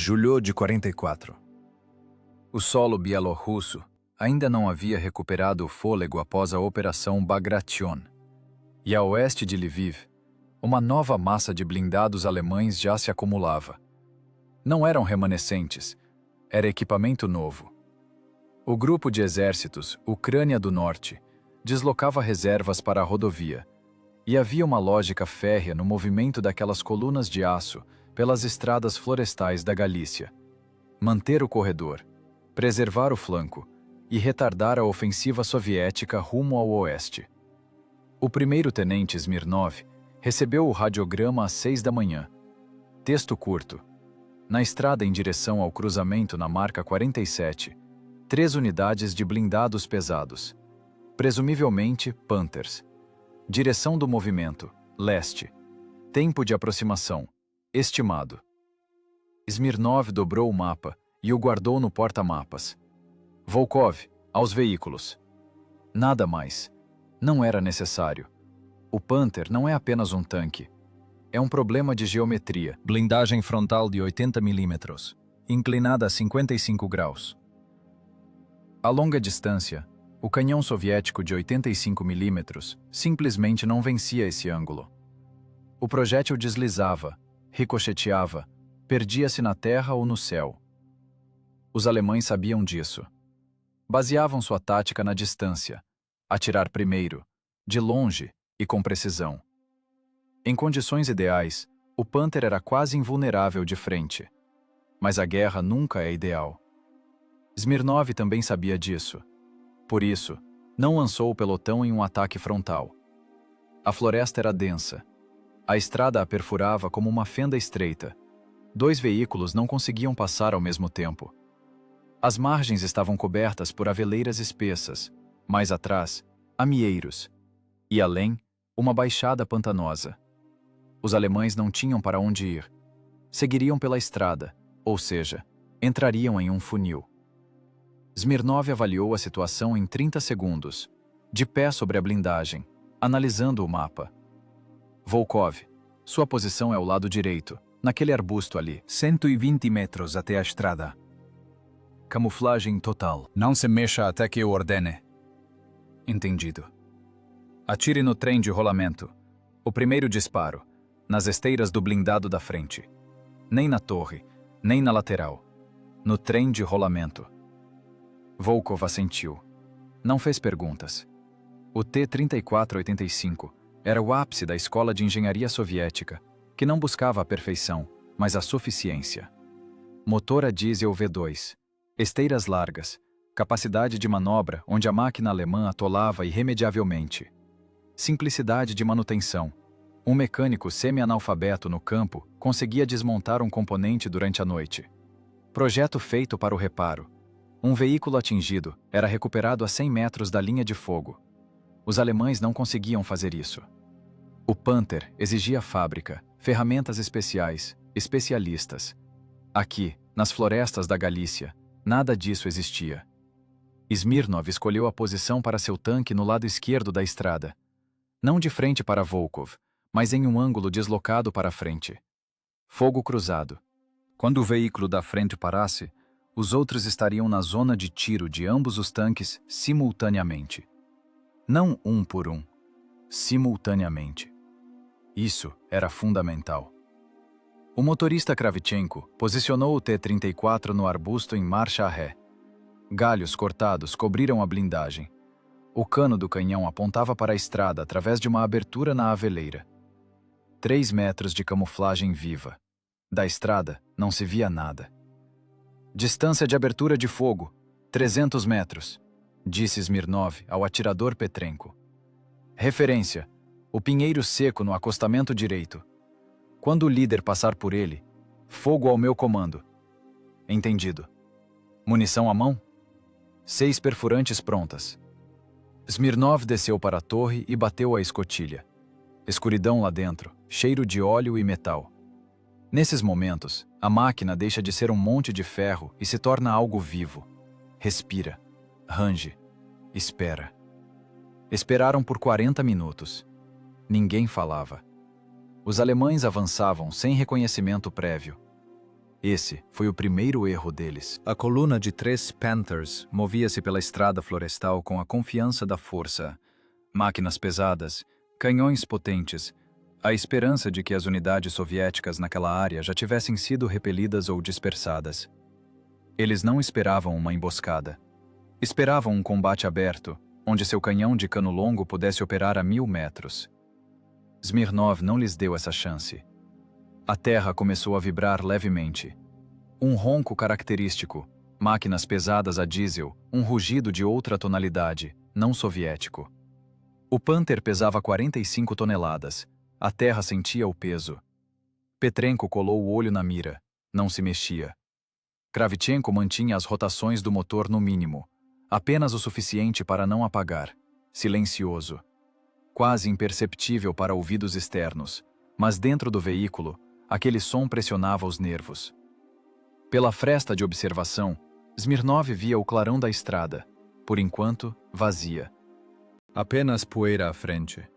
Julho de 44. O solo bielorrusso ainda não havia recuperado o fôlego após a Operação Bagration. E a oeste de Lviv, uma nova massa de blindados alemães já se acumulava. Não eram remanescentes, era equipamento novo. O grupo de exércitos Ucrânia do Norte deslocava reservas para a rodovia, e havia uma lógica férrea no movimento daquelas colunas de aço pelas estradas florestais da Galícia. Manter o corredor, preservar o flanco e retardar a ofensiva soviética rumo ao oeste. O primeiro-tenente Smirnov recebeu o radiograma às 6 da manhã. Texto curto. Na estrada em direção ao cruzamento na marca 47, 3 unidades de blindados pesados. Presumivelmente Panthers. Direção do movimento, leste. Tempo de aproximação, estimado. Smirnov dobrou o mapa e o guardou no porta-mapas. Volkov, aos veículos. Nada mais. Não era necessário. O Panther não é apenas um tanque. É um problema de geometria. Blindagem frontal de 80 mm, inclinada a 55 graus. A longa distância, o canhão soviético de 85 mm simplesmente não vencia esse ângulo. O projétil deslizava, ricocheteava, perdia-se na terra ou no céu. Os alemães sabiam disso. Baseavam sua tática na distância, atirar primeiro, de longe e com precisão. Em condições ideais, o Panther era quase invulnerável de frente. Mas a guerra nunca é ideal. Smirnov também sabia disso. Por isso, não lançou o pelotão em um ataque frontal. A floresta era densa. A estrada a perfurava como uma fenda estreita. 2 veículos não conseguiam passar ao mesmo tempo. As margens estavam cobertas por aveleiras espessas. Mais atrás, amieiros. E além, uma baixada pantanosa. Os alemães não tinham para onde ir. Seguiriam pela estrada, ou seja, entrariam em um funil. Smirnov avaliou a situação em 30 segundos, de pé sobre a blindagem, analisando o mapa. Volkov, sua posição é ao lado direito, naquele arbusto ali. 120 metros até a estrada. Camuflagem total. Não se mexa até que eu ordene. Entendido. Atire no trem de rolamento. O primeiro disparo, nas esteiras do blindado da frente. Nem na torre, nem na lateral. No trem de rolamento. Volkov assentiu. Não fez perguntas. O T-3485 era o ápice da escola de engenharia soviética, que não buscava a perfeição, mas a suficiência. Motor a diesel V2, esteiras largas, capacidade de manobra onde a máquina alemã atolava irremediavelmente. Simplicidade de manutenção. Um mecânico semi-analfabeto no campo conseguia desmontar um componente durante a noite. Projeto feito para o reparo. Um veículo atingido era recuperado a 100 metros da linha de fogo. Os alemães não conseguiam fazer isso. O Panther exigia fábrica, ferramentas especiais, especialistas. Aqui, nas florestas da Galícia, nada disso existia. Smirnov escolheu a posição para seu tanque no lado esquerdo da estrada. Não de frente para Volkov, mas em um ângulo deslocado para a frente. Fogo cruzado. Quando o veículo da frente parasse, os outros estariam na zona de tiro de ambos os tanques simultaneamente. Não um por um, simultaneamente. Isso era fundamental. O motorista Kravchenko posicionou o T-34 no arbusto em marcha ré. Galhos cortados cobriram a blindagem. O cano do canhão apontava para a estrada através de uma abertura na aveleira. 3 metros de camuflagem viva. Da estrada não se via nada. Distância de abertura de fogo, 300 metros, disse Smirnov ao atirador Petrenko. Referência, o pinheiro seco no acostamento direito. Quando o líder passar por ele, fogo ao meu comando. Entendido. Munição à mão? 6 perfurantes prontas. Smirnov desceu para a torre e bateu a escotilha. Escuridão lá dentro, cheiro de óleo e metal. Nesses momentos, a máquina deixa de ser um monte de ferro e se torna algo vivo. Respira, range, espera. Esperaram por 40 minutos. Ninguém falava. Os alemães avançavam sem reconhecimento prévio. Esse foi o primeiro erro deles. A coluna de 3 Panthers movia-se pela estrada florestal com a confiança da força. Máquinas pesadas, canhões potentes, a esperança de que as unidades soviéticas naquela área já tivessem sido repelidas ou dispersadas. Eles não esperavam uma emboscada. Esperavam um combate aberto, onde seu canhão de cano longo pudesse operar a 1000 metros. Smirnov não lhes deu essa chance. A terra começou a vibrar levemente. Um ronco característico, máquinas pesadas a diesel, um rugido de outra tonalidade, não soviético. O Panther pesava 45 toneladas. A terra sentia o peso. Petrenko colou o olho na mira. Não se mexia. Kravchenko mantinha as rotações do motor no mínimo, apenas o suficiente para não apagar. Silencioso. Quase imperceptível para ouvidos externos, mas dentro do veículo, aquele som pressionava os nervos. Pela fresta de observação, Smirnov via o clarão da estrada, por enquanto, vazia. Apenas poeira à frente.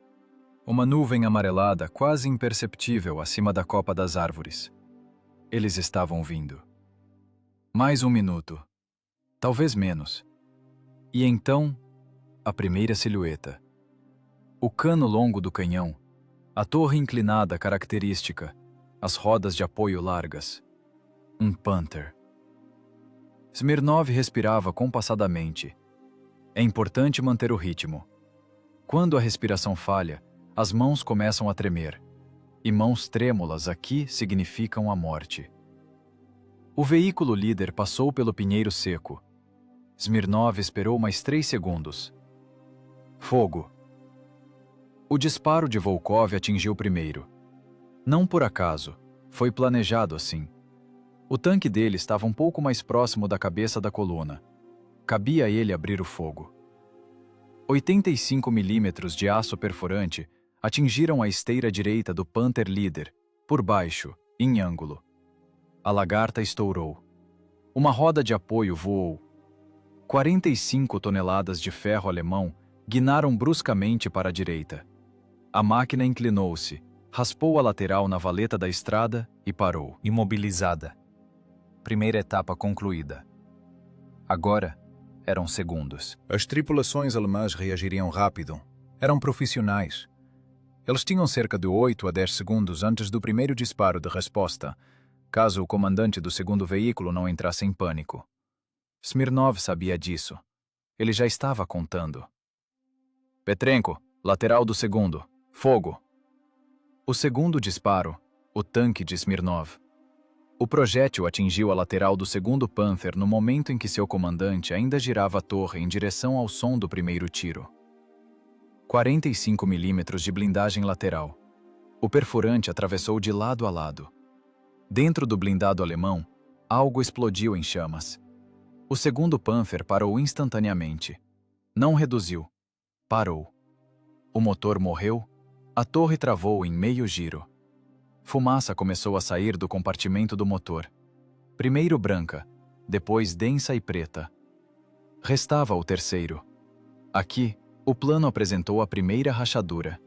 Uma nuvem amarelada quase imperceptível acima da copa das árvores. Eles estavam vindo. Mais um minuto. Talvez menos. E então, a primeira silhueta. O cano longo do canhão, a torre inclinada característica, as rodas de apoio largas. Um Panther. Smirnov respirava compassadamente. É importante manter o ritmo. Quando a respiração falha, as mãos começam a tremer. E mãos trêmulas aqui significam a morte. O veículo líder passou pelo pinheiro seco. Smirnov esperou mais 3 segundos. Fogo. O disparo de Volkov atingiu primeiro. Não por acaso, foi planejado assim. O tanque dele estava um pouco mais próximo da cabeça da coluna. Cabia a ele abrir o fogo. 85 milímetros de aço perfurante atingiram a esteira direita do Panther líder, por baixo, em ângulo. A lagarta estourou. Uma roda de apoio voou. 45 toneladas de ferro alemão guinaram bruscamente para a direita. A máquina inclinou-se, raspou a lateral na valeta da estrada e parou, imobilizada. Primeira etapa concluída. Agora, eram segundos. As tripulações alemãs reagiriam rápido. Eram profissionais. Eles tinham cerca de 8 a 10 segundos antes do primeiro disparo de resposta, caso o comandante do segundo veículo não entrasse em pânico. Smirnov sabia disso. Ele já estava contando. Petrenko, lateral do segundo. Fogo. O segundo disparo, o tanque de Smirnov. O projétil atingiu a lateral do segundo Panther no momento em que seu comandante ainda girava a torre em direção ao som do primeiro tiro. 45 milímetros de blindagem lateral. O perfurante atravessou de lado a lado. Dentro do blindado alemão, algo explodiu em chamas. O segundo Panther parou instantaneamente. Não reduziu. Parou. O motor morreu. A torre travou em meio giro. Fumaça começou a sair do compartimento do motor. Primeiro branca, depois densa e preta. Restava o terceiro. Aqui, o plano apresentou a primeira rachadura.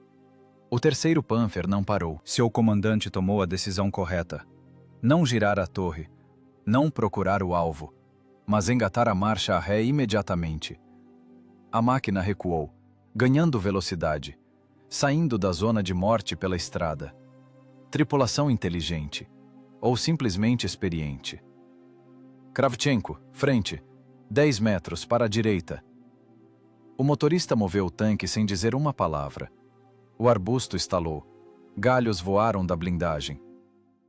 O terceiro Panther não parou. Seu comandante tomou a decisão correta. Não girar a torre, não procurar o alvo, mas engatar a marcha a ré imediatamente. A máquina recuou, ganhando velocidade, saindo da zona de morte pela estrada. Tripulação inteligente, ou simplesmente experiente. Kravchenko, frente, 10 metros para a direita. O motorista moveu o tanque sem dizer uma palavra. O arbusto estalou. Galhos voaram da blindagem.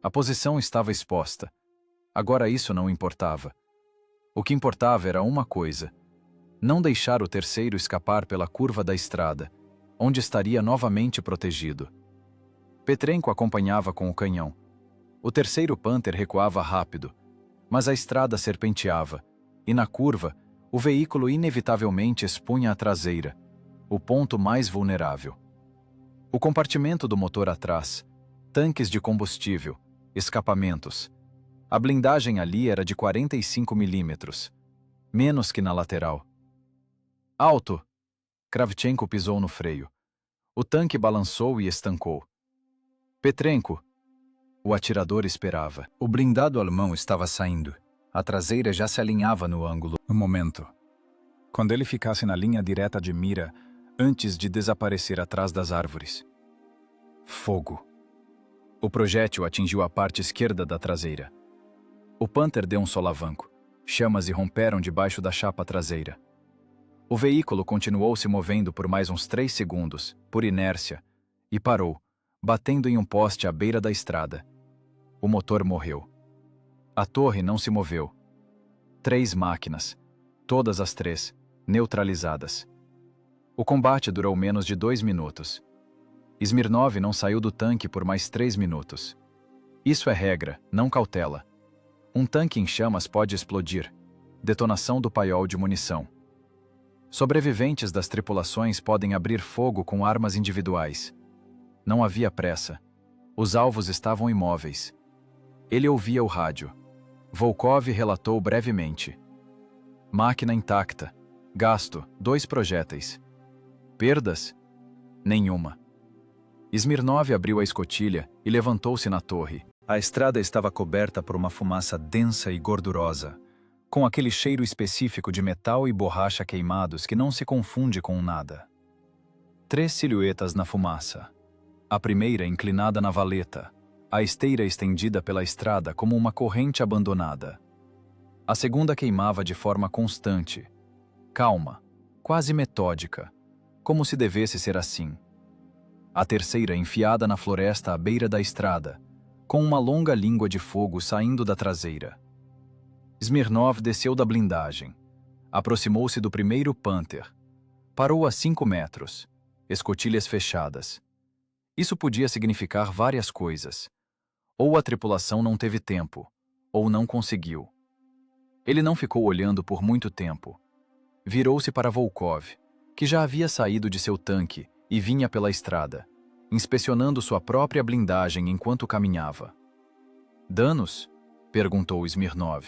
A posição estava exposta. Agora isso não importava. O que importava era uma coisa: não deixar o terceiro escapar pela curva da estrada, onde estaria novamente protegido. Petrenko acompanhava com o canhão. O terceiro Panther recuava rápido, mas a estrada serpenteava, e na curva, o veículo inevitavelmente expunha a traseira, o ponto mais vulnerável. O compartimento do motor atrás, tanques de combustível, escapamentos. A blindagem ali era de 45 milímetros, menos que na lateral. Alto! Kravchenko pisou no freio. O tanque balançou e estancou. Petrenko! O atirador esperava. O blindado alemão estava saindo. A traseira já se alinhava no ângulo. No momento, quando ele ficasse na linha direta de mira, antes de desaparecer atrás das árvores. Fogo. O projétil atingiu a parte esquerda da traseira. O Panther deu um solavanco. Chamas irromperam debaixo da chapa traseira. O veículo continuou se movendo por mais uns 3 segundos, por inércia, e parou, batendo em um poste à beira da estrada. O motor morreu. A torre não se moveu. 3 máquinas, todas as 3, neutralizadas. O combate durou menos de 2 minutos. Smirnov não saiu do tanque por mais 3 minutos. Isso é regra, não cautela. Um tanque em chamas pode explodir. Detonação do paiol de munição. Sobreviventes das tripulações podem abrir fogo com armas individuais. Não havia pressa. Os alvos estavam imóveis. Ele ouvia o rádio. Volkov relatou brevemente. Máquina intacta. Gasto, 2 projéteis. Perdas? Nenhuma. Smirnov abriu a escotilha e levantou-se na torre. A estrada estava coberta por uma fumaça densa e gordurosa, com aquele cheiro específico de metal e borracha queimados que não se confunde com nada. 3 silhuetas na fumaça. A primeira inclinada na valeta, a esteira estendida pela estrada como uma corrente abandonada. A segunda queimava de forma constante, calma, quase metódica, como se devesse ser assim. A terceira enfiada na floresta à beira da estrada, com uma longa língua de fogo saindo da traseira. Smirnov desceu da blindagem, aproximou-se do primeiro Panther, parou a 5 metros, escotilhas fechadas. Isso podia significar várias coisas. Ou a tripulação não teve tempo, ou não conseguiu. Ele não ficou olhando por muito tempo. Virou-se para Volkov, que já havia saído de seu tanque e vinha pela estrada, inspecionando sua própria blindagem enquanto caminhava. Danos? Perguntou Smirnov.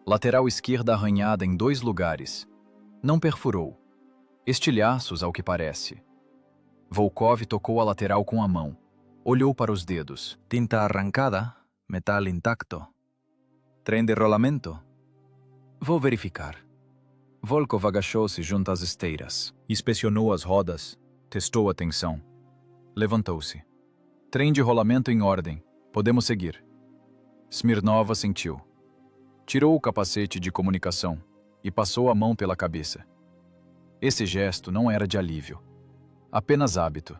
Lateral esquerda arranhada em 2 lugares. Não perfurou. Estilhaços, ao que parece. Volkov tocou a lateral com a mão. Olhou para os dedos. Tinta arrancada, metal intacto. Trem de rolamento? Vou verificar. Volkov agachou-se junto às esteiras. Inspecionou as rodas. Testou a tensão. Levantou-se. Trem de rolamento em ordem. Podemos seguir. Smirnov assentiu. Tirou o capacete de comunicação e passou a mão pela cabeça. Esse gesto não era de alívio. Apenas hábito.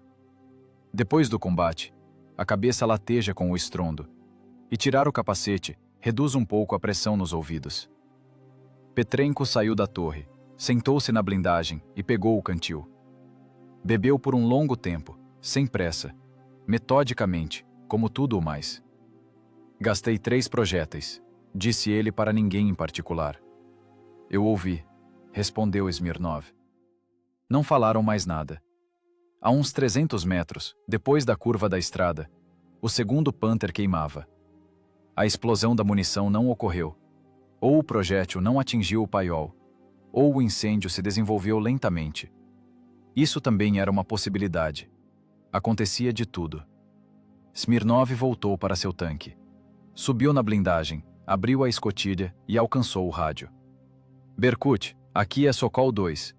Depois do combate, a cabeça lateja com o estrondo, e tirar o capacete reduz um pouco a pressão nos ouvidos. Petrenko saiu da torre, sentou-se na blindagem e pegou o cantil. Bebeu por um longo tempo, sem pressa, metodicamente, como tudo o mais. Gastei 3 projéteis, disse ele para ninguém em particular. Eu ouvi, respondeu Smirnov. Não falaram mais nada. A uns 300 metros, depois da curva da estrada, o segundo Panther queimava. A explosão da munição não ocorreu. Ou o projétil não atingiu o paiol, ou o incêndio se desenvolveu lentamente. Isso também era uma possibilidade. Acontecia de tudo. Smirnov voltou para seu tanque. Subiu na blindagem, abriu a escotilha e alcançou o rádio. Berkut, aqui é Sokol 2.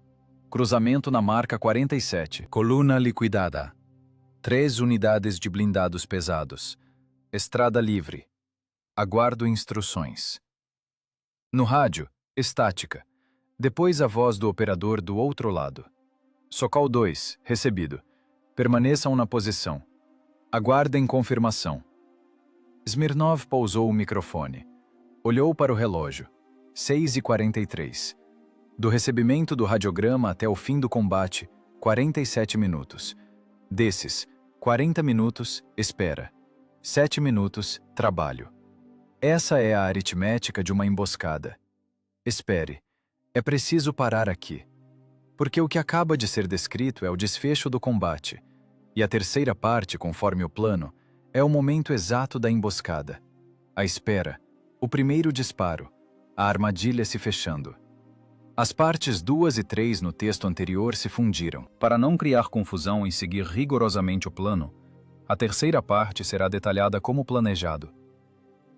Cruzamento na marca 47. Coluna liquidada. 3 unidades de blindados pesados. Estrada livre. Aguardo instruções. No rádio, estática. Depois a voz do operador do outro lado. Sokol 2, recebido. Permaneçam na posição. Aguardem confirmação. Smirnov pousou o microfone. Olhou para o relógio. 6h43. Do recebimento do radiograma até o fim do combate, 47 minutos. Desses, 40 minutos, espera. 7 minutos, trabalho. Essa é a aritmética de uma emboscada. Espere. É preciso parar aqui. Porque o que acaba de ser descrito é o desfecho do combate. E a terceira parte, conforme o plano, é o momento exato da emboscada. A espera. O primeiro disparo. A armadilha se fechando. As partes 2 e 3 no texto anterior se fundiram. Para não criar confusão em seguir rigorosamente o plano, A terceira parte será detalhada como planejado.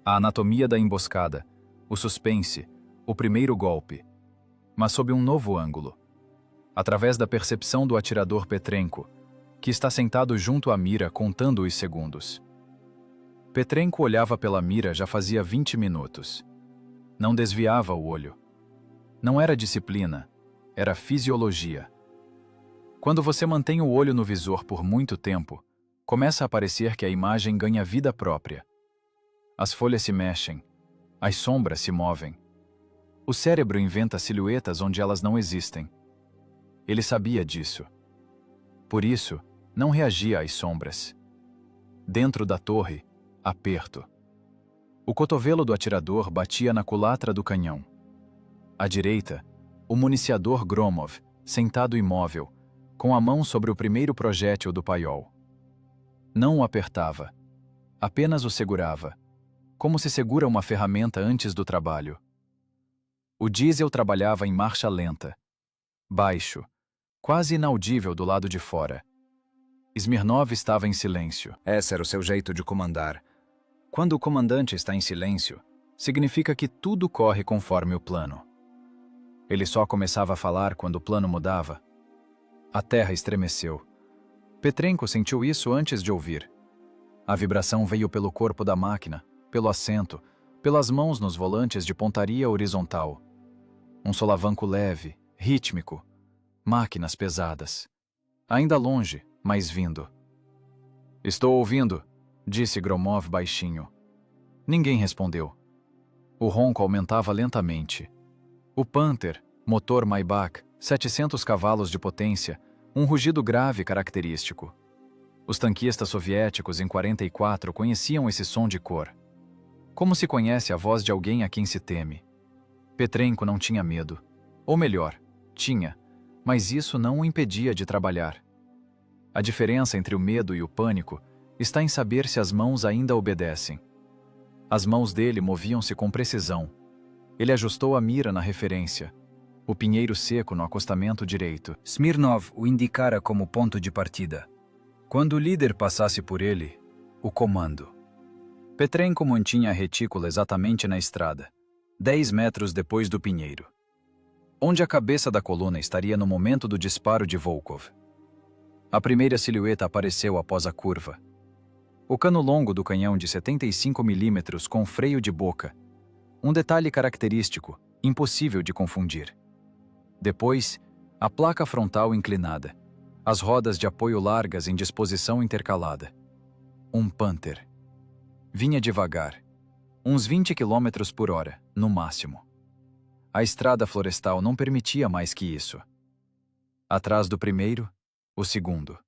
A anatomia da emboscada, o suspense, o primeiro golpe, mas sob um novo ângulo. Através da percepção do atirador Petrenko, que está sentado junto à mira contando os segundos. Petrenko olhava pela mira já fazia 20 minutos. Não desviava o olho. Não era disciplina, era fisiologia. Quando você mantém o olho no visor por muito tempo, começa a parecer que a imagem ganha vida própria. As folhas se mexem, as sombras se movem. O cérebro inventa silhuetas onde elas não existem. Ele sabia disso. Por isso, não reagia às sombras. Dentro da torre, aperto. O cotovelo do atirador batia na culatra do canhão. À direita, o municiador Gromov, sentado imóvel, com a mão sobre o primeiro projétil do paiol. Não o apertava, apenas o segurava, como se segura uma ferramenta antes do trabalho. O diesel trabalhava em marcha lenta, baixo, quase inaudível do lado de fora. Smirnov estava em silêncio. Esse era o seu jeito de comandar. Quando o comandante está em silêncio, significa que tudo corre conforme o plano. Ele só começava a falar quando o plano mudava. A terra estremeceu. Petrenko sentiu isso antes de ouvir. A vibração veio pelo corpo da máquina, pelo assento, pelas mãos nos volantes de pontaria horizontal. Um solavanco leve, rítmico. Máquinas pesadas. Ainda longe, mas vindo. "Estou ouvindo", disse Gromov baixinho. Ninguém respondeu. O ronco aumentava lentamente. O Panther, motor Maybach, 700 cavalos de potência, um rugido grave característico. Os tanquistas soviéticos em 44 conheciam esse som de cor. Como se conhece a voz de alguém a quem se teme. Petrenko não tinha medo. Ou melhor, tinha, mas isso não o impedia de trabalhar. A diferença entre o medo e o pânico está em saber se as mãos ainda obedecem. As mãos dele moviam-se com precisão. Ele ajustou a mira na referência. O pinheiro seco no acostamento direito. Smirnov o indicara como ponto de partida. Quando o líder passasse por ele, o comando. Petrenko mantinha a retícula exatamente na estrada, 10 metros depois do pinheiro, onde a cabeça da coluna estaria no momento do disparo de Volkov. A primeira silhueta apareceu após a curva. O cano longo do canhão de 75 mm com freio de boca. Um detalhe característico, impossível de confundir. Depois, a placa frontal inclinada. As rodas de apoio largas em disposição intercalada. Um Panther. Vinha devagar. Uns 20 km por hora, no máximo. A estrada florestal não permitia mais que isso. Atrás do primeiro, o segundo.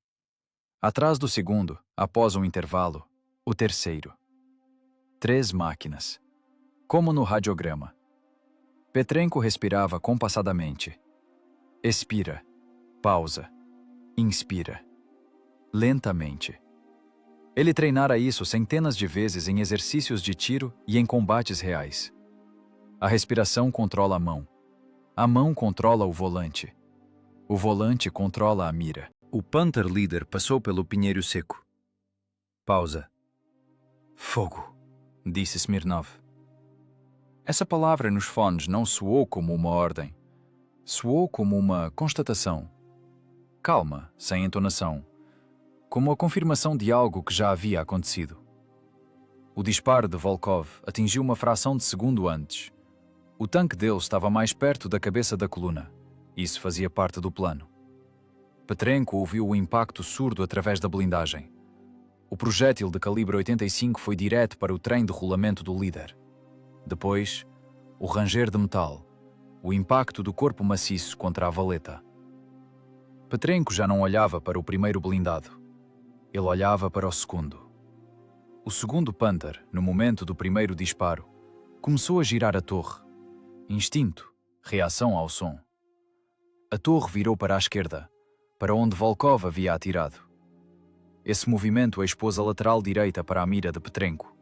Atrás do segundo, após um intervalo, o terceiro. 3 máquinas. Como no radiograma. Petrenko respirava compassadamente. Expira. Pausa. Inspira. Lentamente. Ele treinara isso centenas de vezes em exercícios de tiro e em combates reais. A respiração controla a mão controla o volante controla a mira. O Panther líder passou pelo pinheiro seco. Pausa. Fogo, disse Smirnov. Essa palavra nos fones não soou como uma ordem. Soou como uma constatação. Calma, sem entonação. Como a confirmação de algo que já havia acontecido. O disparo de Volkov atingiu uma fração de segundo antes. O tanque dele estava mais perto da cabeça da coluna. Isso fazia parte do plano. Petrenko ouviu o impacto surdo através da blindagem. O projétil de calibre 85 foi direto para o trem de rolamento do líder. Depois, o ranger de metal, o impacto do corpo maciço contra a valeta. Petrenko já não olhava para o primeiro blindado. Ele olhava para o segundo. O segundo Panther, no momento do primeiro disparo, começou a girar a torre. Instinto, reação ao som. A torre virou para a esquerda, para onde Volkov havia atirado. Esse movimento expôs a lateral direita para a mira de Petrenko.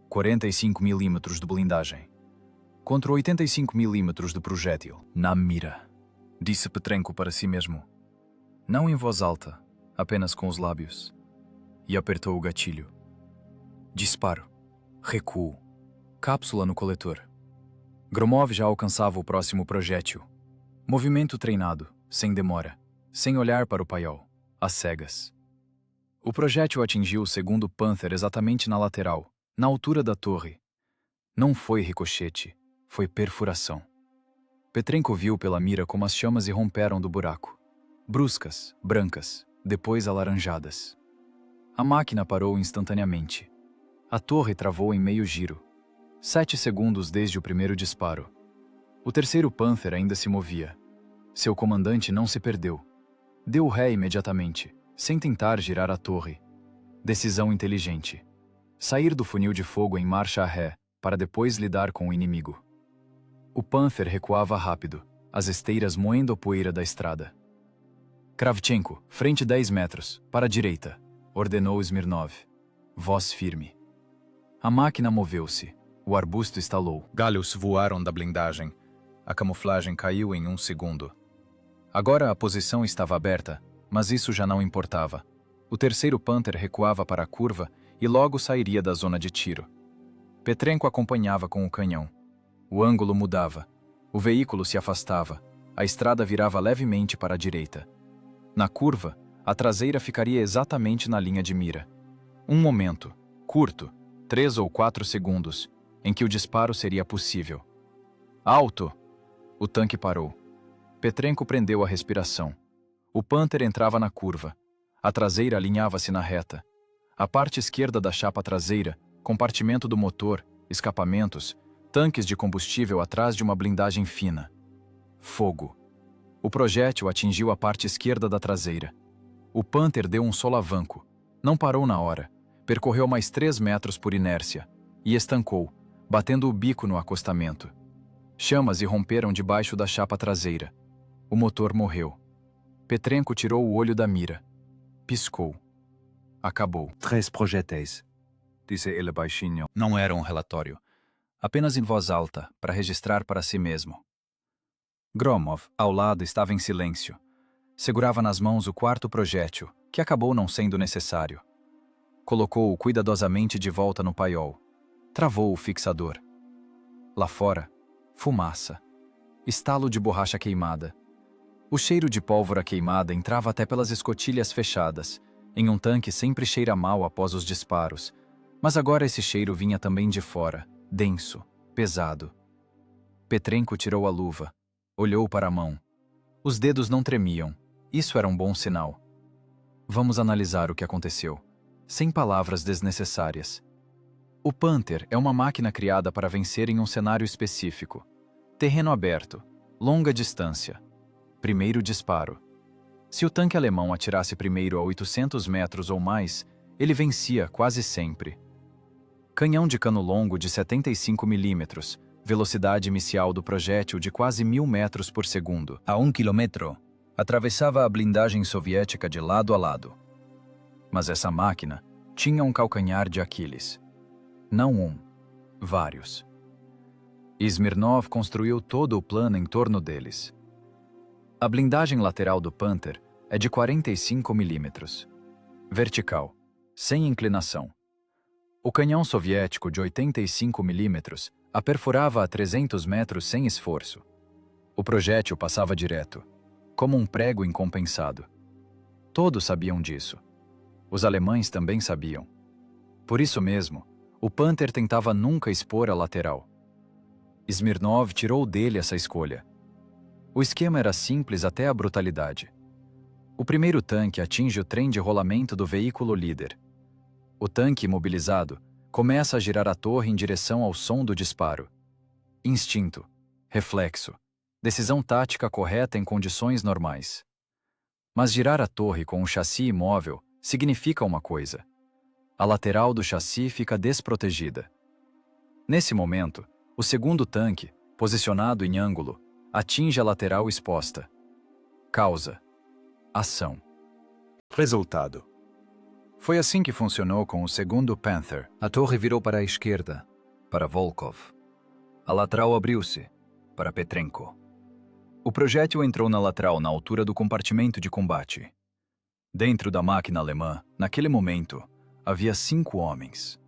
45 mm de blindagem, contra 85 mm de projétil. Na mira, disse Petrenko para si mesmo. Não em voz alta, apenas com os lábios. e apertou o gatilho. Disparo. Recuo. Cápsula no coletor. Gromov já alcançava o próximo projétil. Movimento treinado, sem demora, sem olhar para o paiol, às cegas. O projétil atingiu o segundo Panther exatamente na lateral, na altura da torre. Não foi ricochete, foi perfuração. Petrenko viu pela mira como as chamas irromperam do buraco. Bruscas, brancas, depois alaranjadas. A máquina parou instantaneamente. A torre travou em meio giro. 7 segundos desde o primeiro disparo. O terceiro Panther ainda se movia. Seu comandante não se perdeu. Deu ré imediatamente, sem tentar girar a torre. Decisão inteligente. Sair do funil de fogo em marcha a ré, para depois lidar com o inimigo. O Panther recuava rápido, as esteiras moendo a poeira da estrada. Kravchenko, frente 10 metros, para a direita, ordenou Smirnov. Voz firme. A máquina moveu-se. O arbusto estalou. Galhos voaram da blindagem. A camuflagem caiu em 1 segundo. Agora a posição estava aberta, mas isso já não importava. O terceiro Panther recuava para a curva e logo sairia da zona de tiro. Petrenko acompanhava com o canhão. O ângulo mudava. O veículo se afastava. A estrada virava levemente para a direita. Na curva, a traseira ficaria exatamente na linha de mira. Um momento, curto, 3 ou 4 segundos, em que o disparo seria possível. Alto! O tanque parou. Petrenko prendeu a respiração. O Panther entrava na curva. A traseira alinhava-se na reta. A parte esquerda da chapa traseira, compartimento do motor, escapamentos, tanques de combustível atrás de uma blindagem fina. Fogo. O projétil atingiu a parte esquerda da traseira. O Panther deu um solavanco. Não parou na hora. Percorreu mais 3 metros por inércia e estancou, batendo o bico no acostamento. Chamas irromperam debaixo da chapa traseira. O motor morreu. Petrenko tirou o olho da mira. Piscou. Acabou. 3 projéteis, disse ele baixinho. Não era um relatório. Apenas em voz alta, para registrar para si mesmo. Gromov, ao lado, estava em silêncio. Segurava nas mãos o quarto projétil, que acabou não sendo necessário. Colocou-o cuidadosamente de volta no paiol. Travou o fixador. Lá fora, fumaça. Estalo de borracha queimada. O cheiro de pólvora queimada entrava até pelas escotilhas fechadas. Em um tanque sempre cheira mal após os disparos. Mas agora esse cheiro vinha também de fora, denso, pesado. Petrenko tirou a luva. Olhou para a mão. Os dedos não tremiam. Isso era um bom sinal. Vamos analisar o que aconteceu. Sem palavras desnecessárias. O Panther é uma máquina criada para vencer em um cenário específico. Terreno aberto, longa distância. Primeiro disparo. Se o tanque alemão atirasse primeiro a 800 metros ou mais, ele vencia quase sempre. Canhão de cano longo de 75 milímetros, velocidade inicial do projétil de quase 1000 metros por segundo. A 1 quilômetro, atravessava a blindagem soviética de lado a lado. Mas essa máquina tinha um calcanhar de Aquiles. Não um, vários. Smirnov construiu todo o plano em torno deles. A blindagem lateral do Panther é de 45 milímetros. Vertical, sem inclinação. O canhão soviético de 85 milímetros a perfurava a 300 metros sem esforço. O projétil passava direto, como um prego incompensado. Todos sabiam disso. Os alemães também sabiam. Por isso mesmo, o Panther tentava nunca expor a lateral. Smirnov tirou dele essa escolha. O esquema era simples até a brutalidade. O primeiro tanque atinge o trem de rolamento do veículo líder. O tanque imobilizado começa a girar a torre em direção ao som do disparo. Instinto, reflexo, decisão tática correta em condições normais. Mas girar a torre com o chassi imóvel significa uma coisa. A lateral do chassi fica desprotegida. Nesse momento, o segundo tanque, posicionado em ângulo, atinge a lateral exposta. Causa. Ação. Resultado. Foi assim que funcionou com o segundo Panther. A torre virou para a esquerda, para Volkov. A lateral abriu-se, para Petrenko. O projétil entrou na lateral na altura do compartimento de combate. Dentro da máquina alemã, naquele momento, havia 5 homens.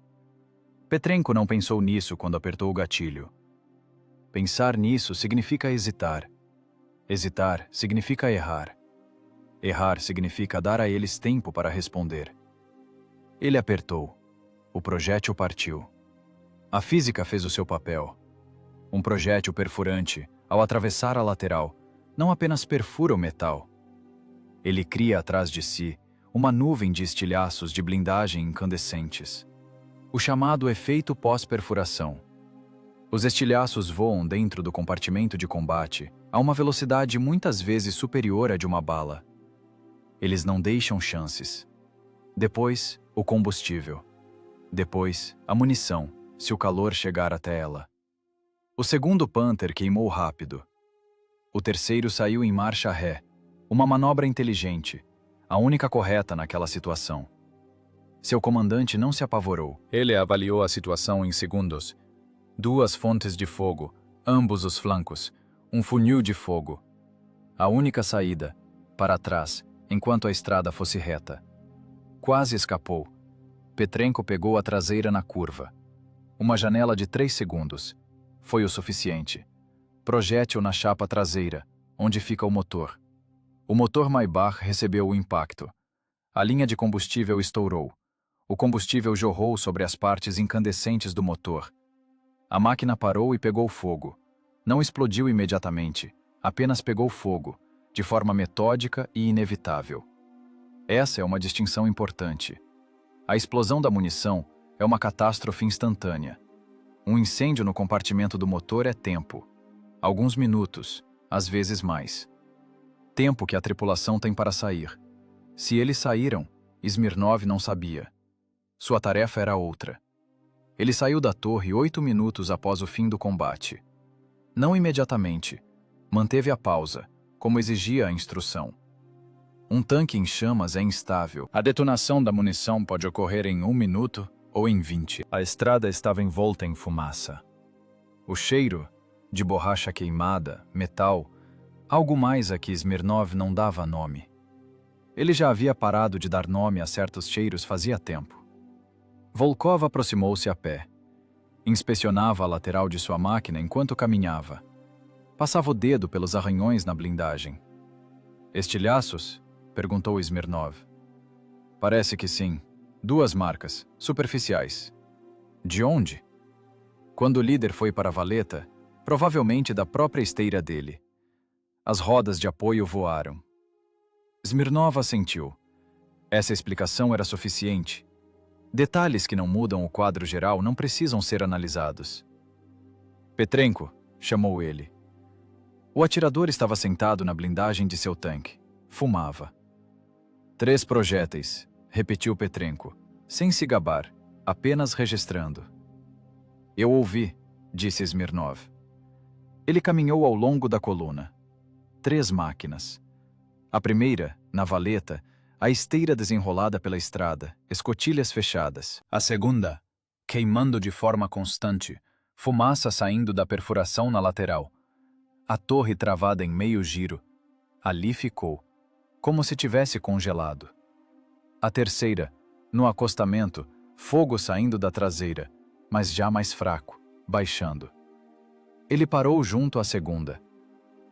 Petrenko não pensou nisso quando apertou o gatilho. Pensar nisso significa hesitar. Hesitar significa errar. Errar significa dar a eles tempo para responder. Ele apertou. O projétil partiu. A física fez o seu papel. Um projétil perfurante, ao atravessar a lateral, não apenas perfura o metal. Ele cria atrás de si uma nuvem de estilhaços de blindagem incandescentes. O chamado efeito pós-perfuração. Os estilhaços voam dentro do compartimento de combate a uma velocidade muitas vezes superior à de uma bala. Eles não deixam chances. Depois, o combustível. Depois, a munição, se o calor chegar até ela. O segundo Panther queimou rápido. O terceiro saiu em marcha ré, uma manobra inteligente, a única correta naquela situação. Seu comandante não se apavorou. Ele avaliou a situação em segundos. 2 fontes de fogo, ambos os flancos, um funil de fogo. A única saída, para trás, enquanto a estrada fosse reta. Quase escapou. Petrenko pegou a traseira na curva. Uma janela de 3 segundos. Foi o suficiente. Projétil na chapa traseira, onde fica o motor. O motor Maybach recebeu o impacto. A linha de combustível estourou. O combustível jorrou sobre as partes incandescentes do motor. A máquina parou e pegou fogo. Não explodiu imediatamente, apenas pegou fogo, de forma metódica e inevitável. Essa é uma distinção importante. A explosão da munição é uma catástrofe instantânea. Um incêndio no compartimento do motor é tempo. Alguns minutos, às vezes mais. Tempo que a tripulação tem para sair. Se eles saíram, Smirnov não sabia. Sua tarefa era outra. Ele saiu da torre 8 minutos após o fim do combate. Não imediatamente. Manteve a pausa, como exigia a instrução. Um tanque em chamas é instável. A detonação da munição pode ocorrer em 1 minuto ou em 20. A estrada estava envolta em fumaça. O cheiro, de borracha queimada, metal, algo mais a que Smirnov não dava nome. Ele já havia parado de dar nome a certos cheiros fazia tempo. Volkov aproximou-se a pé. Inspecionava a lateral de sua máquina enquanto caminhava. Passava o dedo pelos arranhões na blindagem. Estilhaços? Perguntou Smirnov. Parece que sim. 2 marcas, superficiais. De onde? Quando o líder foi para a valeta, provavelmente da própria esteira dele. As rodas de apoio voaram. Smirnov assentiu. Essa explicação era suficiente. Detalhes que não mudam o quadro geral não precisam ser analisados. Petrenko, chamou ele. O atirador estava sentado na blindagem de seu tanque. Fumava. 3 projéteis, repetiu Petrenko, sem se gabar, apenas registrando. Eu ouvi, disse Smirnov. Ele caminhou ao longo da coluna. 3 máquinas. A primeira, na valeta, a esteira desenrolada pela estrada, escotilhas fechadas. A segunda, queimando de forma constante, fumaça saindo da perfuração na lateral. A torre travada em meio giro. Ali ficou, como se tivesse congelado. A terceira, no acostamento, fogo saindo da traseira, mas já mais fraco, baixando. Ele parou junto à segunda.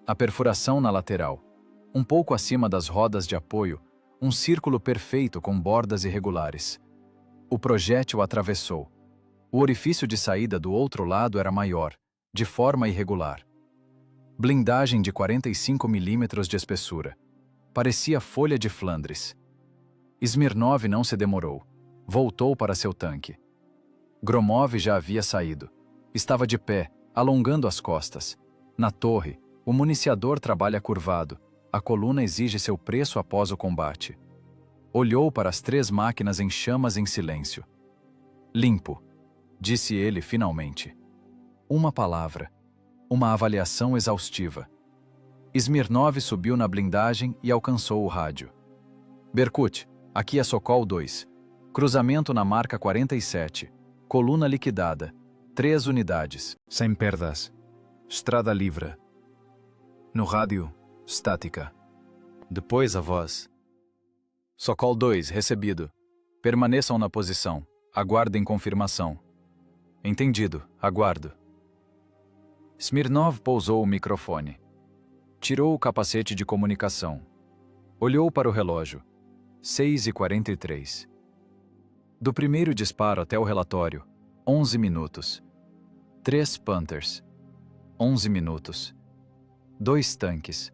A perfuração na lateral, um pouco acima das rodas de apoio, um círculo perfeito com bordas irregulares. O projétil atravessou. O orifício de saída do outro lado era maior, de forma irregular. Blindagem de 45 milímetros de espessura. Parecia folha de Flandres. Smirnov não se demorou. Voltou para seu tanque. Gromov já havia saído. Estava de pé, alongando as costas. Na torre, o municiador trabalha curvado. A coluna exige seu preço após o combate. Olhou para as 3 máquinas em chamas em silêncio. Limpo, disse ele finalmente. Uma palavra. Uma avaliação exaustiva. Smirnov subiu na blindagem e alcançou o rádio. Berkut, aqui é Sokol 2. Cruzamento na marca 47. Coluna liquidada. 3 unidades. Sem perdas. Estrada livre. No rádio, estática. Depois a voz. Sokol 2, recebido. Permaneçam na posição. Aguardem confirmação. Entendido. Aguardo. Smirnov pousou o microfone. Tirou o capacete de comunicação. Olhou para o relógio. 6h43. Do primeiro disparo até o relatório, 11 minutos. 3 Panthers. 11 minutos. 2 tanques.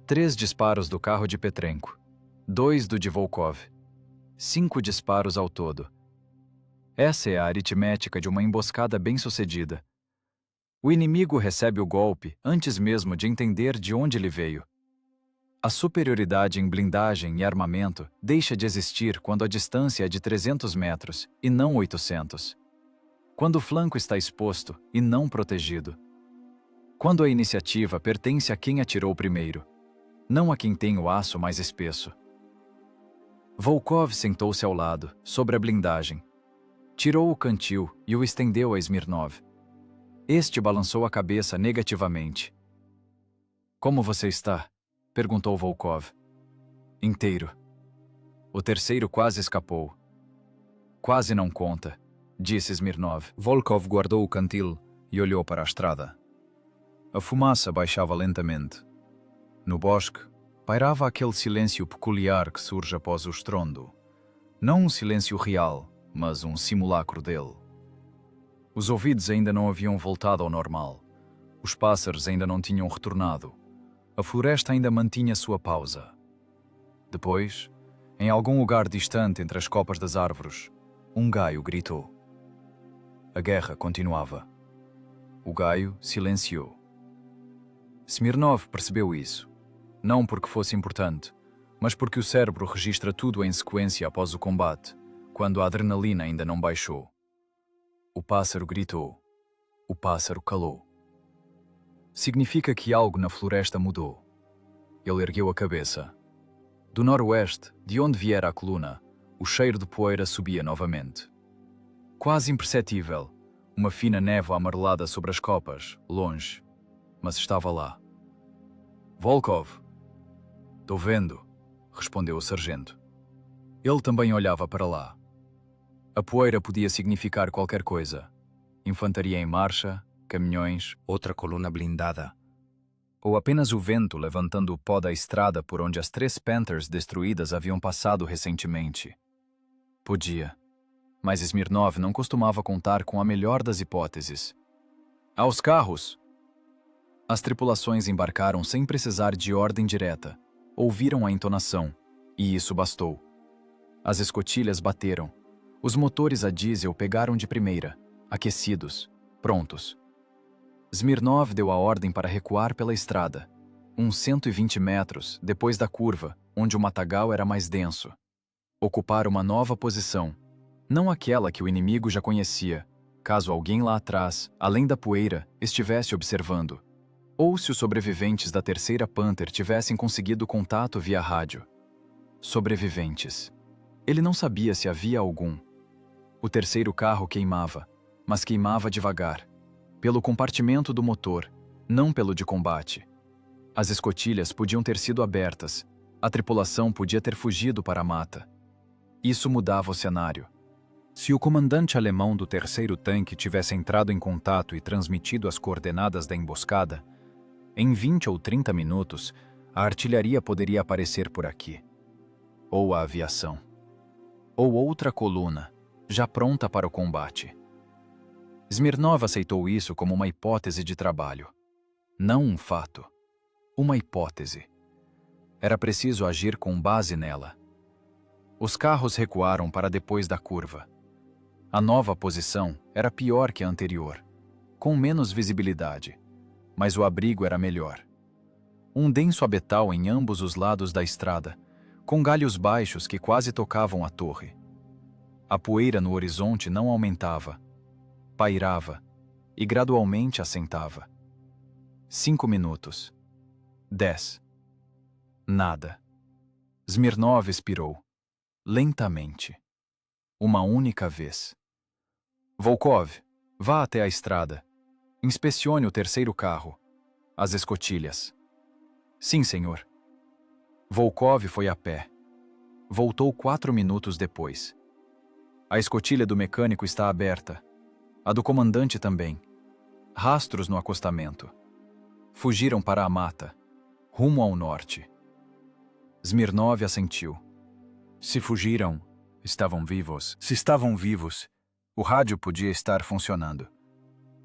3 disparos do carro de Petrenko. 2 do de Volkov. 5 disparos ao todo. Essa é a aritmética de uma emboscada bem-sucedida. O inimigo recebe o golpe antes mesmo de entender de onde ele veio. A superioridade em blindagem e armamento deixa de existir quando a distância é de 300 metros e não 800. Quando o flanco está exposto e não protegido. Quando a iniciativa pertence a quem atirou primeiro, não a quem tem o aço mais espesso. Volkov sentou-se ao lado, sobre a blindagem. Tirou o cantil e o estendeu a Smirnov. Este balançou a cabeça negativamente. Como você está? Perguntou Volkov. Inteiro. O terceiro quase escapou. Quase não conta, disse Smirnov. Volkov guardou o cantil e olhou para a estrada. A fumaça baixava lentamente. No bosque, pairava aquele silêncio peculiar que surge após o estrondo. Não um silêncio real, mas um simulacro dele. Os ouvidos ainda não haviam voltado ao normal. Os pássaros ainda não tinham retornado. A floresta ainda mantinha sua pausa. Depois, em algum lugar distante entre as copas das árvores, um gaio gritou. A guerra continuava. O gaio silenciou. Smirnov percebeu isso. Não porque fosse importante, mas porque o cérebro registra tudo em sequência após o combate, quando a adrenalina ainda não baixou. O pássaro gritou. O pássaro calou. Significa que algo na floresta mudou. Ele ergueu a cabeça. Do noroeste, de onde viera a coluna, o cheiro de poeira subia novamente. Quase imperceptível, uma fina névoa amarelada sobre as copas, longe, mas estava lá. Volkov. Estou vendo, respondeu o sargento. Ele também olhava para lá. A poeira podia significar qualquer coisa. Infantaria em marcha, caminhões, outra coluna blindada. Ou apenas o vento levantando o pó da estrada por onde as 3 Panthers destruídas haviam passado recentemente. Podia. Mas Smirnov não costumava contar com a melhor das hipóteses. Aos carros! As tripulações embarcaram sem precisar de ordem direta. Ouviram a entonação, e isso bastou. As escotilhas bateram. Os motores a diesel pegaram de primeira, aquecidos, prontos. Smirnov deu a ordem para recuar pela estrada, uns 120 metros depois da curva, onde o matagal era mais denso. Ocupar uma nova posição, não aquela que o inimigo já conhecia, caso alguém lá atrás, além da poeira, estivesse observando. Ou se os sobreviventes da terceira Panther tivessem conseguido contato via rádio. Sobreviventes. Ele não sabia se havia algum. O terceiro carro queimava, mas queimava devagar, pelo compartimento do motor, não pelo de combate. As escotilhas podiam ter sido abertas, a tripulação podia ter fugido para a mata. Isso mudava o cenário. Se o comandante alemão do terceiro tanque tivesse entrado em contato e transmitido as coordenadas da emboscada, em 20 ou 30 minutos, a artilharia poderia aparecer por aqui. Ou a aviação. Ou outra coluna, já pronta para o combate. Smirnov aceitou isso como uma hipótese de trabalho. Não um fato. Uma hipótese. Era preciso agir com base nela. Os carros recuaram para depois da curva. A nova posição era pior que a anterior, com menos visibilidade, mas o abrigo era melhor. Um denso abetal em ambos os lados da estrada, com galhos baixos que quase tocavam a torre. A poeira no horizonte não aumentava, pairava e gradualmente assentava. 5 minutos. 10. Nada. Smirnov expirou, lentamente. Uma única vez. Volkov, vá até a estrada. Inspecione o terceiro carro. As escotilhas. Sim, senhor. Volkov foi a pé. Voltou 4 minutos depois. A escotilha do mecânico está aberta. A do comandante também. Rastros no acostamento. Fugiram para a mata, rumo ao norte. Smirnov assentiu. Se fugiram, estavam vivos. Se estavam vivos, o rádio podia estar funcionando.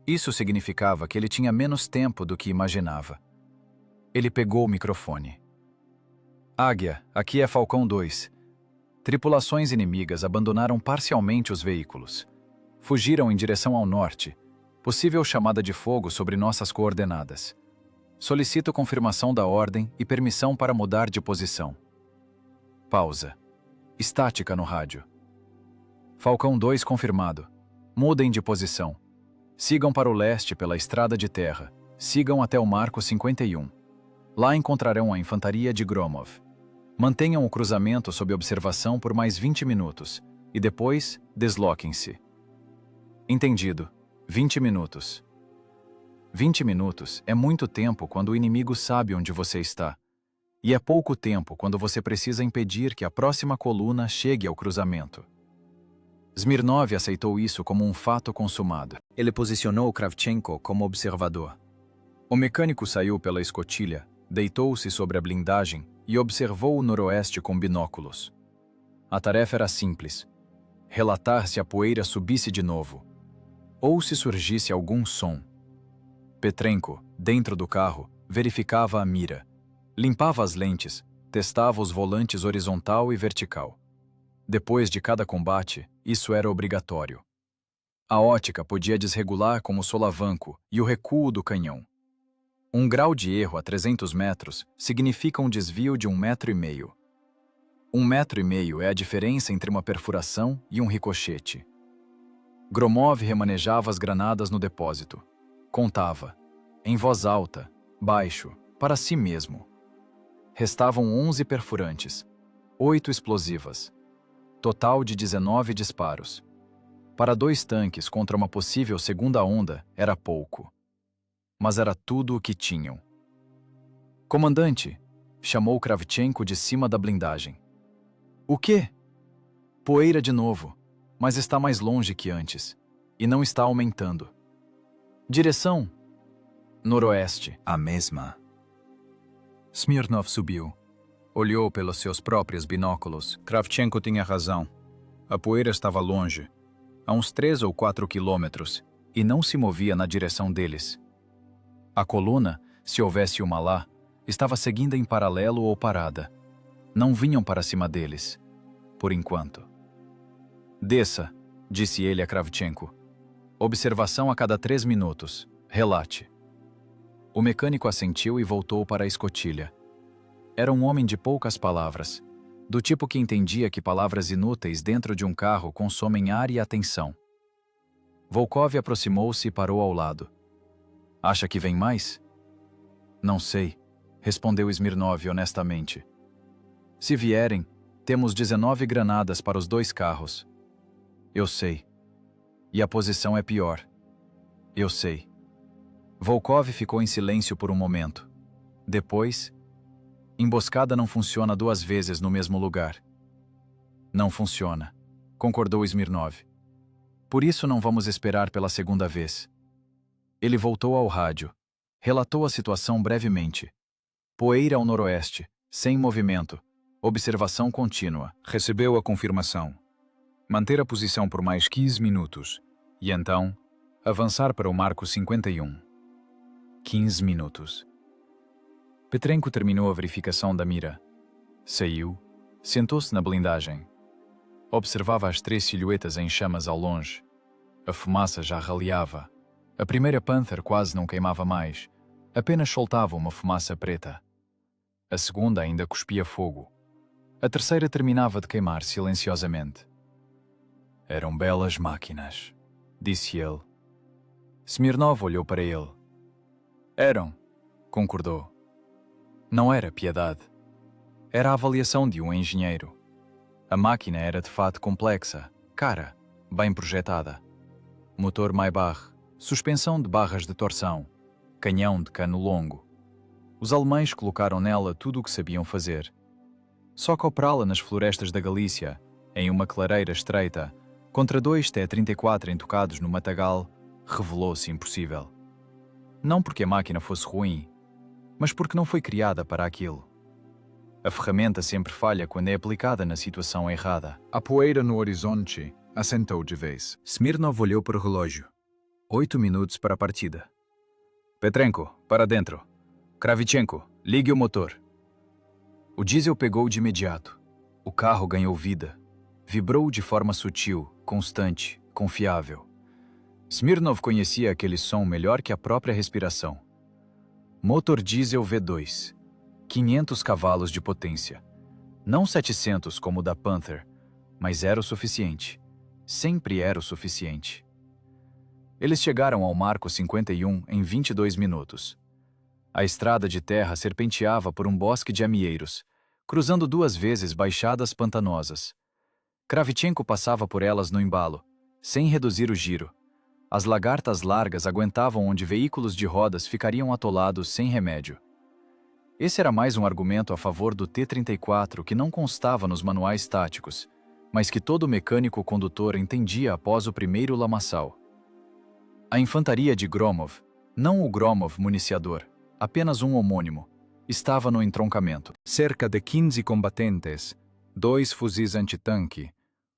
Isso significava que ele tinha menos tempo do que imaginava. Ele pegou o microfone. Águia, aqui é Falcão 2. Tripulações inimigas abandonaram parcialmente os veículos. Fugiram em direção ao norte. Possível chamada de fogo sobre nossas coordenadas. Solicito confirmação da ordem e permissão para mudar de posição. Pausa. Estática no rádio. Falcão 2 confirmado. Mudem de posição. Sigam para o leste pela estrada de terra. Sigam até o Marco 51. Lá encontrarão a infantaria de Gromov. Mantenham o cruzamento sob observação por mais 20 minutos e depois desloquem-se. Entendido. 20 minutos. 20 minutos é muito tempo quando o inimigo sabe onde você está. E é pouco tempo quando você precisa impedir que a próxima coluna chegue ao cruzamento. Smirnov aceitou isso como um fato consumado. Ele posicionou Kravchenko como observador. O mecânico saiu pela escotilha, deitou-se sobre a blindagem e observou o noroeste com binóculos. A tarefa era simples: relatar se a poeira subisse de novo, ou se surgisse algum som. Petrenko, dentro do carro, verificava a mira, limpava as lentes, testava os volantes horizontal e vertical. Depois de cada combate, isso era obrigatório. A ótica podia desregular com o solavanco e o recuo do canhão. 1 grau de erro a 300 metros significa um desvio de 1,5 metro. 1,5 metro é a diferença entre uma perfuração e um ricochete. Gromov remanejava as granadas no depósito. Contava, em voz alta, baixo, para si mesmo. Restavam 11 perfurantes, 8 explosivas. Total de 19 disparos. Para 2 tanques contra uma possível segunda onda era pouco. Mas era tudo o que tinham. Comandante, chamou Kravchenko de cima da blindagem. O quê? Poeira de novo, mas está mais longe que antes. E não está aumentando. Direção? Noroeste. A mesma. Smirnov subiu. Olhou pelos seus próprios binóculos. Kravchenko tinha razão. A poeira estava longe, a uns 3 ou 4 quilômetros, e não se movia na direção deles. A coluna, se houvesse uma lá, estava seguindo em paralelo ou parada. Não vinham para cima deles, por enquanto. Desça, disse ele a Kravchenko. Observação a cada 3 minutos. Relate. O mecânico assentiu e voltou para a escotilha. Era um homem de poucas palavras, do tipo que entendia que palavras inúteis dentro de um carro consomem ar e atenção. Volkov aproximou-se e parou ao lado. Acha que vem mais? Não sei, respondeu Smirnov honestamente. Se vierem, temos 19 granadas para os 2 carros. Eu sei. E a posição é pior. Eu sei. Volkov ficou em silêncio por um momento. Depois, emboscada não funciona 2 vezes no mesmo lugar. Não funciona, concordou Smirnov. Por isso não vamos esperar pela segunda vez. Ele voltou ao rádio. Relatou a situação brevemente. Poeira ao noroeste, sem movimento. Observação contínua. Recebeu a confirmação. Manter a posição por mais 15 minutos. E então, avançar para o Marco 51. 15 minutos. Petrenko terminou a verificação da mira. Saiu, sentou-se na blindagem. Observava as 3 silhuetas em chamas ao longe. A fumaça já raleava. A primeira Panther quase não queimava mais. Apenas soltava uma fumaça preta. A segunda ainda cuspia fogo. A terceira terminava de queimar silenciosamente. Eram belas máquinas, disse ele. Smirnov olhou para ele. Eram, concordou. Não era piedade. Era a avaliação de um engenheiro. A máquina era de fato complexa, cara, bem projetada. Motor Maybach, suspensão de barras de torção, canhão de cano longo. Os alemães colocaram nela tudo o que sabiam fazer. Só que operá-la nas florestas da Galícia, em uma clareira estreita, Contra 2 T-34 entocados no matagal, revelou-se impossível. Não porque a máquina fosse ruim, mas porque não foi criada para aquilo. A ferramenta sempre falha quando é aplicada na situação errada. A poeira no horizonte assentou de vez. Smirnov olhou para o relógio. 8 minutos para a partida. Petrenko, para dentro. Kravchenko, ligue o motor. O diesel pegou de imediato. O carro ganhou vida. Vibrou de forma sutil, constante, confiável. Smirnov conhecia aquele som melhor que a própria respiração. Motor diesel V2. 500 cavalos de potência. Não 700 como o da Panther, mas era o suficiente. Sempre era o suficiente. Eles chegaram ao Marco 51 em 22 minutos. A estrada de terra serpenteava por um bosque de amieiros, cruzando 2 vezes baixadas pantanosas. Kravchenko passava por elas no embalo, sem reduzir o giro. As lagartas largas aguentavam onde veículos de rodas ficariam atolados sem remédio. Esse era mais um argumento a favor do T-34 que não constava nos manuais táticos, mas que todo mecânico condutor entendia após o primeiro lamaçal. A infantaria de Gromov, não o Gromov municiador, apenas um homônimo, estava no entroncamento. Cerca de 15 combatentes, 2 fuzis antitanque,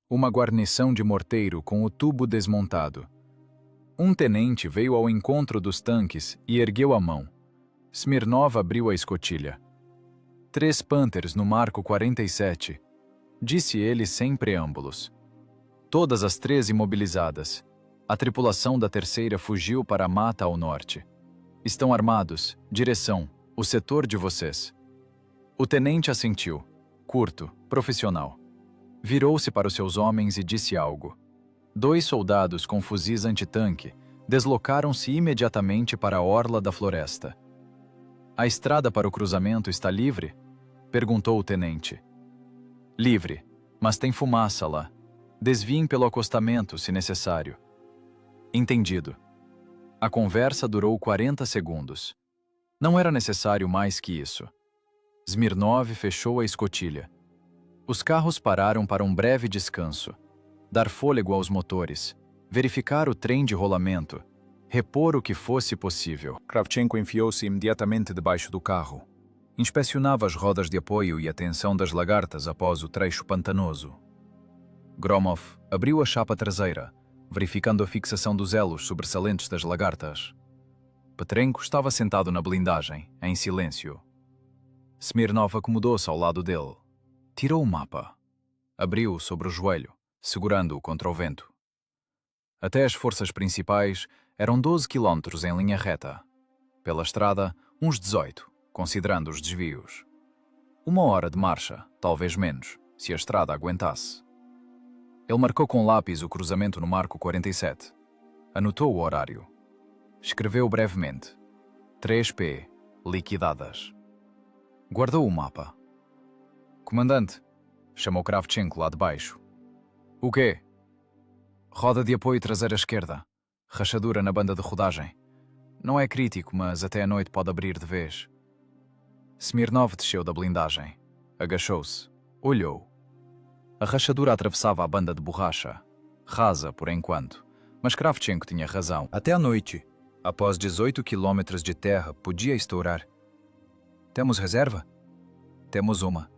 uma guarnição de morteiro com o tubo desmontado. Um tenente veio ao encontro dos tanques e ergueu a mão. Smirnov abriu a escotilha. 3 Panthers no Marco 47, disse ele sem preâmbulos. Todas as 3 imobilizadas. A tripulação da terceira fugiu para a mata ao norte. Estão armados. Direção, o setor de vocês. O tenente assentiu. Curto, profissional. Virou-se para os seus homens e disse algo. 2 soldados com fuzis antitanque deslocaram-se imediatamente para a orla da floresta. A estrada para o cruzamento está livre? Perguntou o tenente. Livre, mas tem fumaça lá. Desviem pelo acostamento, se necessário. Entendido. A conversa durou 40 segundos. Não era necessário mais que isso. Smirnov fechou a escotilha. Os carros pararam para um breve descanso. Dar fôlego aos motores. Verificar o trem de rolamento. Repor o que fosse possível. Kravchenko enfiou-se imediatamente debaixo do carro. Inspecionava as rodas de apoio e a tensão das lagartas após o trecho pantanoso. Gromov abriu a chapa traseira, verificando a fixação dos elos sobressalentes das lagartas. Petrenko estava sentado na blindagem, em silêncio. Smirnov acomodou-se ao lado dele. Tirou o mapa. Abriu-o sobre o joelho, segurando-o contra o vento. Até as forças principais eram 12 quilómetros em linha reta. Pela estrada, uns 18, considerando os desvios. 1 hora de marcha, talvez menos, se a estrada aguentasse. Ele marcou com lápis o cruzamento no Marco 47. Anotou o horário. Escreveu brevemente. 3P, liquidadas. Guardou o mapa. Comandante, chamou Kravchenko lá de baixo. O quê? Roda de apoio traseira esquerda. Rachadura na banda de rodagem. Não é crítico, mas até a noite pode abrir de vez. Smirnov desceu da blindagem. Agachou-se. Olhou. A rachadura atravessava a banda de borracha. Rasa, por enquanto. Mas Kravchenko tinha razão. Até a noite, após 18 quilômetros de terra, podia estourar. Temos reserva? Temos uma.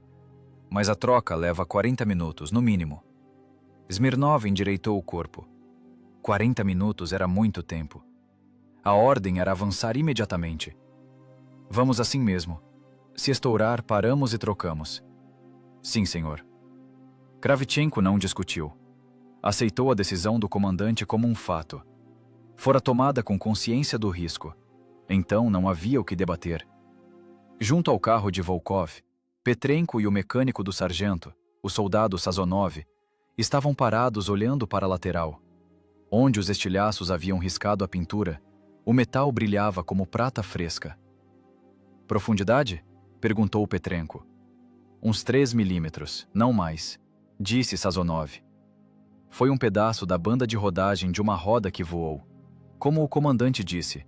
Mas a troca leva 40 minutos, no mínimo. Smirnov endireitou o corpo. 40 minutos era muito tempo. A ordem era avançar imediatamente. Vamos assim mesmo. Se estourar, paramos e trocamos. Sim, senhor. Kravchenko não discutiu. Aceitou a decisão do comandante como um fato. Fora tomada com consciência do risco. Então não havia o que debater. Junto ao carro de Volkov, Petrenko e o mecânico do sargento, o soldado Sazonov, estavam parados olhando para a lateral. Onde os estilhaços haviam riscado a pintura, o metal brilhava como prata fresca. Profundidade? Perguntou Petrenko. Uns 3 milímetros, não mais, disse Sazonov. Foi um pedaço da banda de rodagem de uma roda que voou. Como o comandante disse.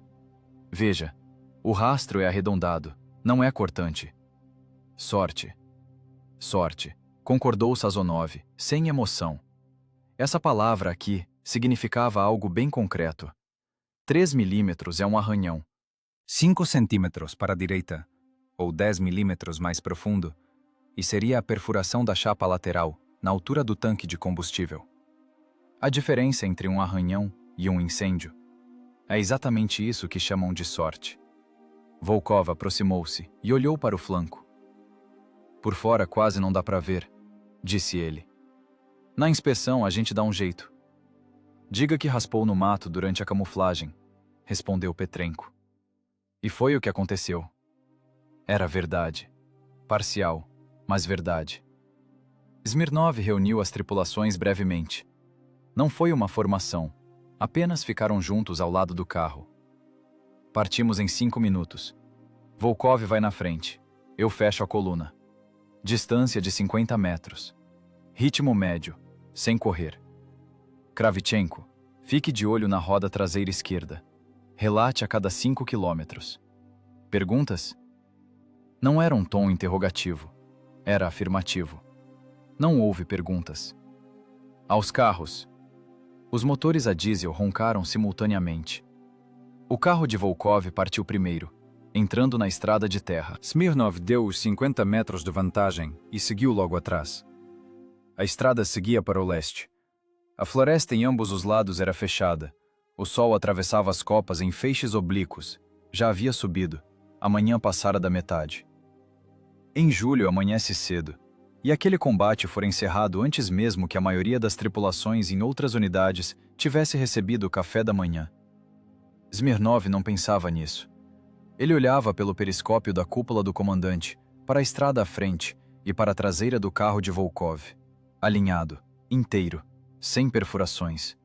Veja, o rastro é arredondado, não é cortante. Sorte. Sorte, concordou Sazonov, sem emoção. Essa palavra aqui significava algo bem concreto. 3 milímetros é um arranhão. 5 centímetros para a direita, ou 10 milímetros mais profundo, e seria a perfuração da chapa lateral, na altura do tanque de combustível. A diferença entre um arranhão e um incêndio é exatamente isso que chamam de sorte. Volkov aproximou-se e olhou para o flanco. Por fora quase não dá para ver, disse ele. Na inspeção a gente dá um jeito. Diga que raspou no mato durante a camuflagem, respondeu Petrenko. E foi o que aconteceu. Era verdade. Parcial, mas verdade. Smirnov reuniu as tripulações brevemente. Não foi uma formação, apenas ficaram juntos ao lado do carro. Partimos em 5 minutos. Volkov vai na frente, eu fecho a coluna. Distância de 50 metros. Ritmo médio, sem correr. Kravchenko, fique de olho na roda traseira esquerda. Relate a cada 5 quilômetros. Perguntas? Não era um tom interrogativo, era afirmativo. Não houve perguntas. Aos carros. Os motores a diesel roncaram simultaneamente. O carro de Volkov partiu primeiro, entrando na estrada de terra. Smirnov deu os 50 metros de vantagem e seguiu logo atrás. A estrada seguia para o leste. A floresta em ambos os lados era fechada. O sol atravessava as copas em feixes oblíquos. Já havia subido. A manhã passara da metade. Em julho amanhece cedo, e aquele combate fora encerrado antes mesmo que a maioria das tripulações em outras unidades tivesse recebido o café da manhã. Smirnov não pensava nisso. Ele olhava pelo periscópio da cúpula do comandante, para a estrada à frente e para a traseira do carro de Volkov, alinhado, inteiro, sem perfurações.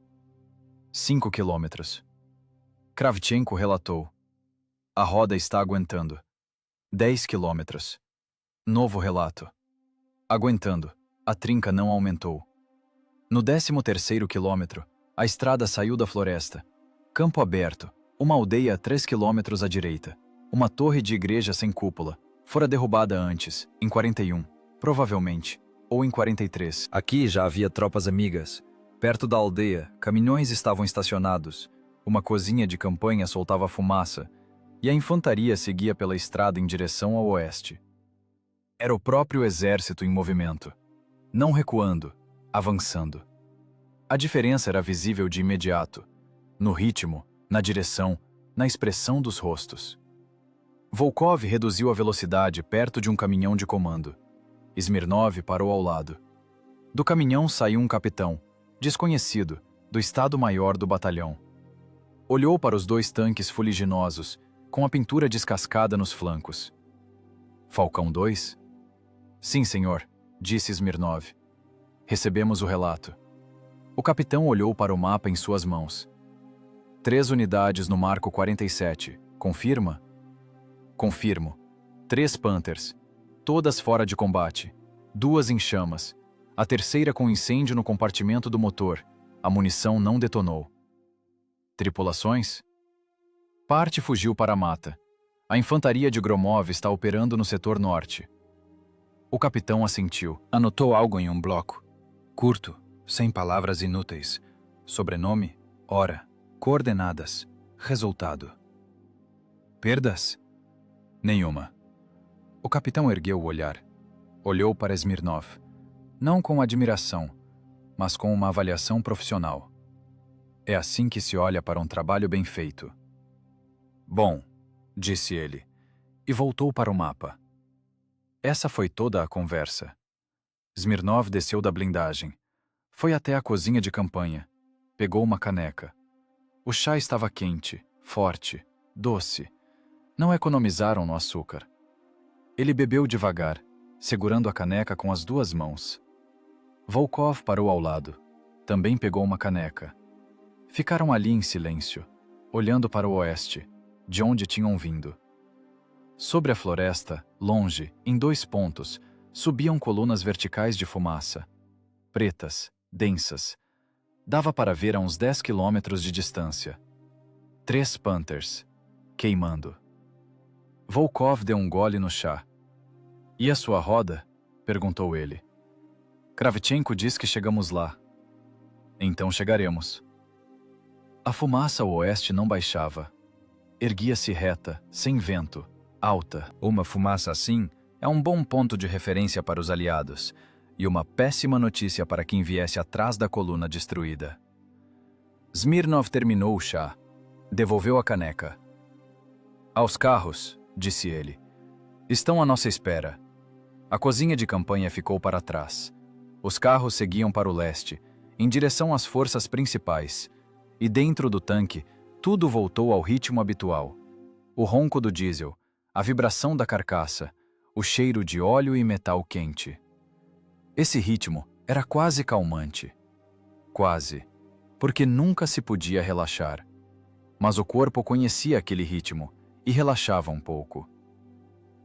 5 quilômetros. Kravchenko relatou. A roda está aguentando. 10 quilômetros. Novo relato. Aguentando. A trinca não aumentou. No 13º quilômetro, a estrada saiu da floresta. Campo aberto. Uma aldeia a 3 quilômetros à direita. Uma torre de igreja sem cúpula. Fora derrubada antes, em 41, provavelmente, ou em 43. Aqui já havia tropas amigas. Perto da aldeia, caminhões estavam estacionados. Uma cozinha de campanha soltava fumaça. E a infantaria seguia pela estrada em direção ao oeste. Era o próprio exército em movimento. Não recuando, avançando. A diferença era visível de imediato. No ritmo, na direção, na expressão dos rostos. Volkov reduziu a velocidade perto de um caminhão de comando. Smirnov parou ao lado. Do caminhão saiu um capitão, desconhecido, do Estado-Maior do batalhão. Olhou para os 2 tanques fuliginosos, com a pintura descascada nos flancos. Falcão 2? Sim, senhor, disse Smirnov. Recebemos o relato. O capitão olhou para o mapa em suas mãos. 3 unidades no marco 47. Confirma? Confirmo. 3 Panthers. Todas fora de combate. 2 em chamas. A terceira com incêndio no compartimento do motor. A munição não detonou. Tripulações? Parte fugiu para a mata. A infantaria de Gromov está operando no setor norte. O capitão assentiu. Anotou algo em um bloco. Curto, sem palavras inúteis. Sobrenome, hora, coordenadas, resultado. Perdas? Nenhuma. O capitão ergueu o olhar. Olhou para Smirnov. Não com admiração, mas com uma avaliação profissional. É assim que se olha para um trabalho bem feito. Bom, disse ele, e voltou para o mapa. Essa foi toda a conversa. Smirnov desceu da blindagem. Foi até a cozinha de campanha. Pegou uma caneca. O chá estava quente, forte, doce. Não economizaram no açúcar. Ele bebeu devagar, segurando a caneca com as 2 mãos. Volkov parou ao lado. Também pegou uma caneca. Ficaram ali em silêncio, olhando para o oeste, de onde tinham vindo. Sobre a floresta, longe, em 2 pontos, subiam colunas verticais de fumaça. Pretas, densas. Dava para ver a uns 10 quilômetros de distância. 3 Panthers, queimando. Volkov deu um gole no chá. E a sua roda? Perguntou ele. Kravchenko diz que chegamos lá. Então chegaremos. A fumaça ao oeste não baixava. Erguia-se reta, sem vento, alta. Uma fumaça assim é um bom ponto de referência para os aliados e uma péssima notícia para quem viesse atrás da coluna destruída. Smirnov terminou o chá. Devolveu a caneca. Aos carros, disse ele. Estão à nossa espera. A cozinha de campanha ficou para trás. Os carros seguiam para o leste, em direção às forças principais, e dentro do tanque, tudo voltou ao ritmo habitual. O ronco do diesel, a vibração da carcaça, o cheiro de óleo e metal quente. Esse ritmo era quase calmante. Quase, porque nunca se podia relaxar. Mas o corpo conhecia aquele ritmo e relaxava um pouco.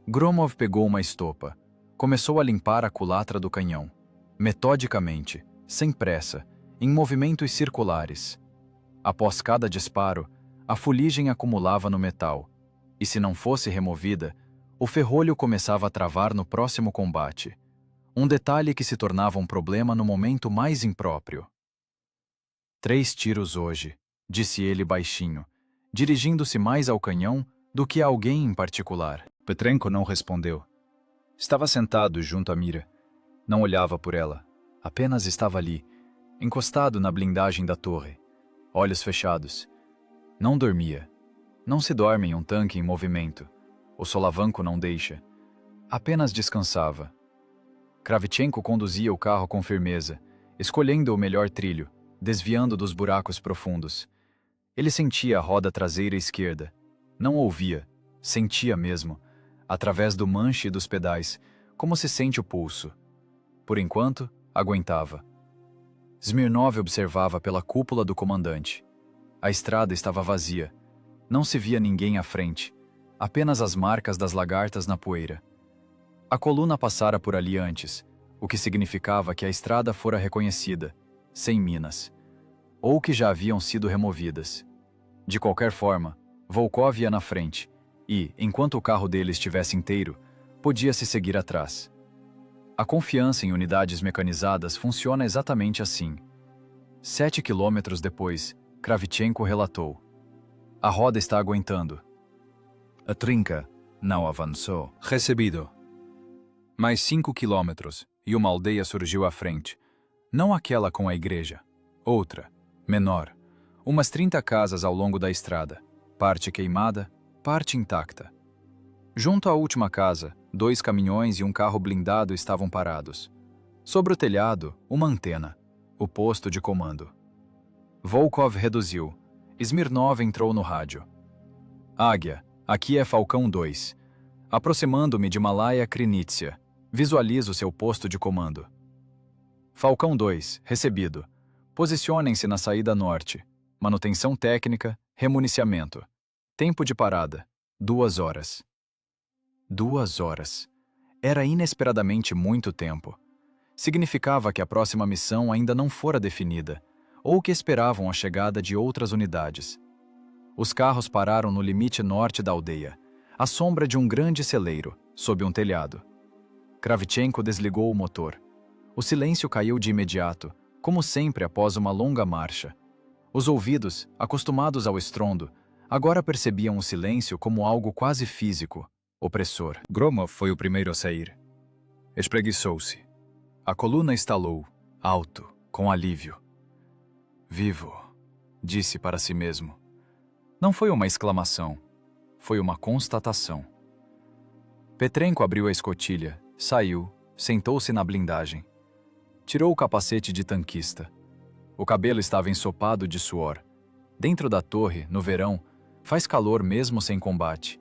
Gromov pegou uma estopa, começou a limpar a culatra do canhão, metodicamente, sem pressa, em movimentos circulares. Após cada disparo, a fuligem acumulava no metal, e se não fosse removida, o ferrolho começava a travar no próximo combate. Um detalhe que se tornava um problema no momento mais impróprio. 3 tiros hoje, disse ele baixinho, dirigindo-se mais ao canhão do que a alguém em particular. Petrenko não respondeu. Estava sentado junto à mira. Não olhava por ela. Apenas estava ali, encostado na blindagem da torre, olhos fechados. Não dormia. Não se dorme em um tanque em movimento. O solavanco não deixa. Apenas descansava. Kravchenko conduzia o carro com firmeza, escolhendo o melhor trilho, desviando dos buracos profundos. Ele sentia a roda traseira esquerda. Não ouvia, sentia mesmo, através do manche dos pedais, como se sente o pulso. Por enquanto, aguentava. Smirnov observava pela cúpula do comandante. A estrada estava vazia. Não se via ninguém à frente, apenas as marcas das lagartas na poeira. A coluna passara por ali antes, o que significava que a estrada fora reconhecida, sem minas, ou que já haviam sido removidas. De qualquer forma, Volkov ia na frente, e, enquanto o carro dele estivesse inteiro, podia-se seguir atrás. A confiança em unidades mecanizadas funciona exatamente assim. 7 quilômetros depois, Kravchenko relatou. A roda está aguentando. A trinca não avançou. Recebido. Mais 5 quilômetros, e uma aldeia surgiu à frente. Não aquela com a igreja. Outra, menor. Umas 30 casas ao longo da estrada. Parte queimada, parte intacta. Junto à última casa, 2 caminhões e um carro blindado estavam parados. Sobre o telhado, uma antena, o posto de comando. Volkov reduziu. Smirnov entrou no rádio. Águia, aqui é Falcão 2. Aproximando-me de Malaya Krinitsia. Visualizo seu posto de comando. Falcão 2, recebido. Posicionem-se na saída norte. Manutenção técnica, remuniciamento. Tempo de parada, 2 horas. 2 horas. Era inesperadamente muito tempo. Significava que a próxima missão ainda não fora definida, ou que esperavam a chegada de outras unidades. Os carros pararam no limite norte da aldeia, à sombra de um grande celeiro, sob um telhado. Kravchenko desligou o motor. O silêncio caiu de imediato, como sempre após uma longa marcha. Os ouvidos, acostumados ao estrondo, agora percebiam o silêncio como algo quase físico, opressor. Gromov foi o primeiro a sair. Espreguiçou-se. A coluna estalou, alto, com alívio. Vivo, disse para si mesmo. Não foi uma exclamação, foi uma constatação. Petrenko abriu a escotilha, saiu, sentou-se na blindagem. Tirou o capacete de tanquista. O cabelo estava ensopado de suor. Dentro da torre, no verão, faz calor mesmo sem combate.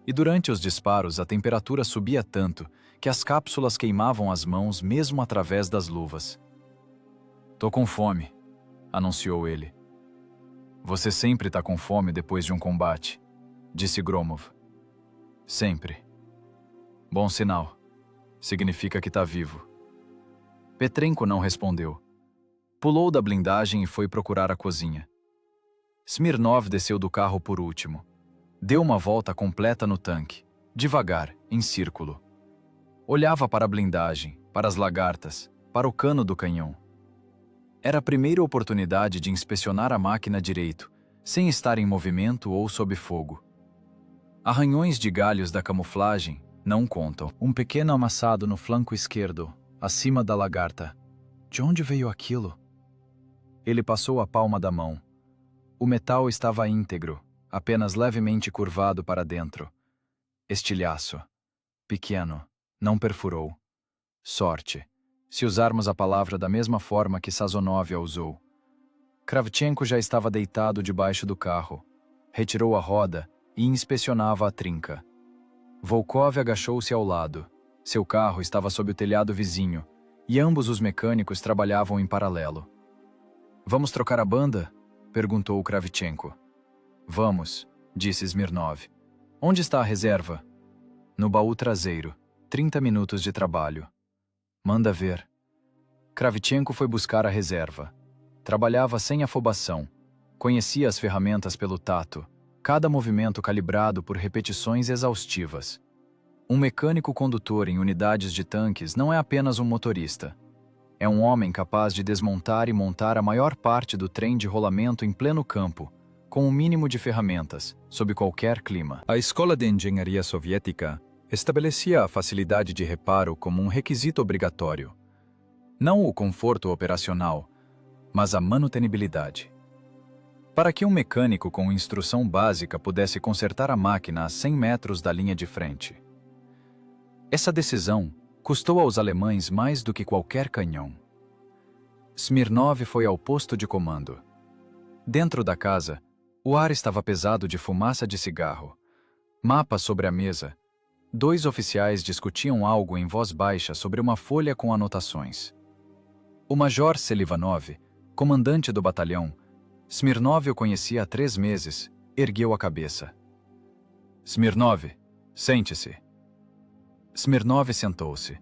E durante os disparos a temperatura subia tanto que as cápsulas queimavam as mãos mesmo através das luvas. "Tô com fome", anunciou ele. "Você sempre tá com fome depois de um combate", disse Gromov. "Sempre." "Bom sinal. Significa que tá vivo." Petrenko não respondeu. Pulou da blindagem e foi procurar a cozinha. Smirnov desceu do carro por último. Deu uma volta completa no tanque, devagar, em círculo. Olhava para a blindagem, para as lagartas, para o cano do canhão. Era a primeira oportunidade de inspecionar a máquina direito, sem estar em movimento ou sob fogo. Arranhões de galhos da camuflagem não contam. Um pequeno amassado no flanco esquerdo, acima da lagarta. De onde veio aquilo? Ele passou a palma da mão. O metal estava íntegro, apenas levemente curvado para dentro. Estilhaço. Pequeno. Não perfurou. Sorte, se usarmos a palavra da mesma forma que Sazonov a usou. Kravchenko já estava deitado debaixo do carro. Retirou a roda e inspecionava a trinca. Volkov agachou-se ao lado. Seu carro estava sob o telhado vizinho, e ambos os mecânicos trabalhavam em paralelo. "Vamos trocar a banda?" perguntou Kravchenko. "Vamos", disse Smirnov. "Onde está a reserva?" "No baú traseiro. 30 minutos de trabalho." "Manda ver." Kravchenko foi buscar a reserva. Trabalhava sem afobação. Conhecia as ferramentas pelo tato, cada movimento calibrado por repetições exaustivas. Um mecânico condutor em unidades de tanques não é apenas um motorista. É um homem capaz de desmontar e montar a maior parte do trem de rolamento em pleno campo, com o mínimo de ferramentas, sob qualquer clima. A Escola de Engenharia Soviética estabelecia a facilidade de reparo como um requisito obrigatório. Não o conforto operacional, mas a manutenibilidade. Para que um mecânico com instrução básica pudesse consertar a máquina a 100 metros da linha de frente. Essa decisão custou aos alemães mais do que qualquer canhão. Smirnov foi ao posto de comando. Dentro da casa, o ar estava pesado de fumaça de cigarro. Mapa sobre a mesa. 2 oficiais discutiam algo em voz baixa sobre uma folha com anotações. O major Selivanov, comandante do batalhão, Smirnov o conhecia há 3 meses, ergueu a cabeça. "Smirnov, sente-se." Smirnov sentou-se.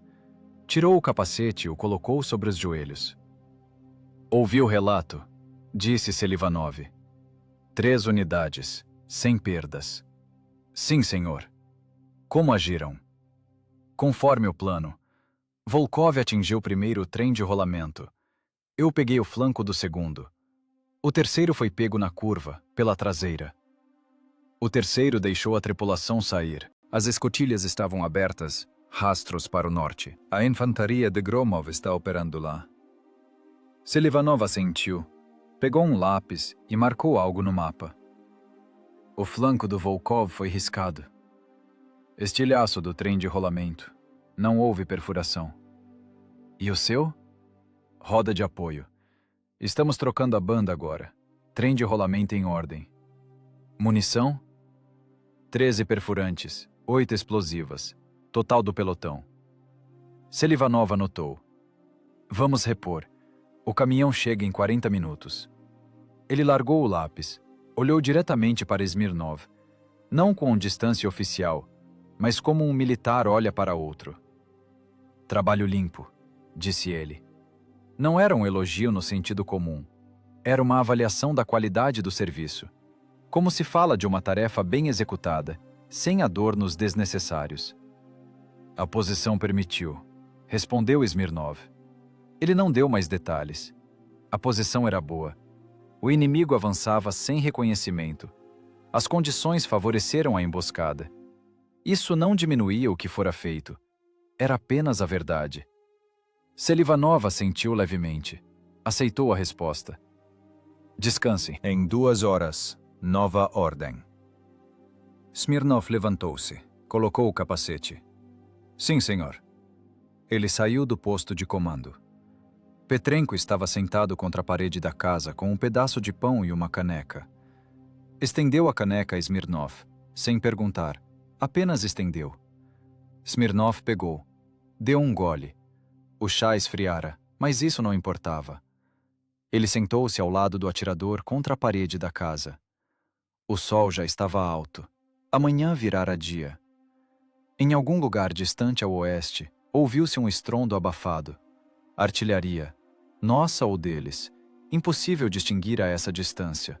Tirou o capacete e o colocou sobre os joelhos. "Ouvi o relato", disse Selivanov. 3 unidades, sem perdas." "Sim, senhor." "Como agiram?" "Conforme o plano. Volkov atingiu primeiro o trem de rolamento. Eu peguei o flanco do segundo. O terceiro foi pego na curva, pela traseira. O terceiro deixou a tripulação sair. As escotilhas estavam abertas, rastros para o norte. A infantaria de Gromov está operando lá." Selivanov assentiu, pegou um lápis e marcou algo no mapa. "O flanco do Volkov foi riscado. Estilhaço do trem de rolamento. Não houve perfuração." "E o seu?" "Roda de apoio. Estamos trocando a banda agora. Trem de rolamento em ordem." "Munição?" 13 perfurantes, 8 explosivas. Total do pelotão." Selivanov anotou. "Vamos repor. O caminhão chega em 40 minutos." Ele largou o lápis, olhou diretamente para Smirnov, não com distância oficial, mas como um militar olha para outro. "Trabalho limpo", disse ele. Não era um elogio no sentido comum. Era uma avaliação da qualidade do serviço. Como se fala de uma tarefa bem executada, sem adornos desnecessários. "A posição permitiu", respondeu Smirnov. Ele não deu mais detalhes. A posição era boa. O inimigo avançava sem reconhecimento. As condições favoreceram a emboscada. Isso não diminuía o que fora feito. Era apenas a verdade. Selivanov assentiu levemente. Aceitou a resposta. "Descanse." Em 2 horas, nova ordem. Smirnov levantou-se, colocou o capacete. "Sim, senhor." Ele saiu do posto de comando. Petrenko estava sentado contra a parede da casa com um pedaço de pão e uma caneca. Estendeu a caneca a Smirnov, sem perguntar, apenas estendeu. Smirnov pegou. Deu um gole. O chá esfriara, mas isso não importava. Ele sentou-se ao lado do atirador contra a parede da casa. O sol já estava alto. Amanhã virara dia. Em algum lugar distante ao oeste, ouviu-se um estrondo abafado. Artilharia. Nossa ou deles. Impossível distinguir a essa distância.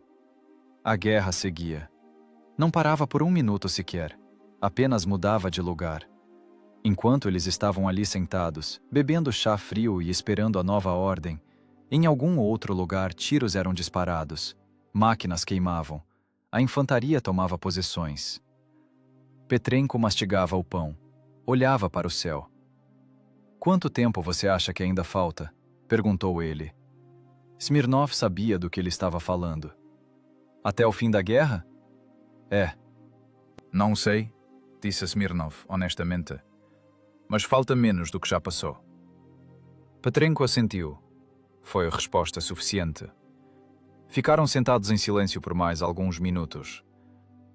A guerra seguia. Não parava por 1 minuto sequer. Apenas mudava de lugar. Enquanto eles estavam ali sentados, bebendo chá frio e esperando a nova ordem, Em algum outro lugar, tiros eram disparados, máquinas queimavam, a infantaria tomava posições. Petrenko mastigava o pão, olhava para o céu. Quanto tempo você acha que ainda falta? Perguntou ele. Smirnov sabia do que ele estava falando. Até o fim da guerra? É. Não sei, disse Smirnov, honestamente. Mas falta menos do que já passou. Petrenko assentiu. Foi a resposta suficiente. Ficaram sentados em silêncio por mais alguns minutos.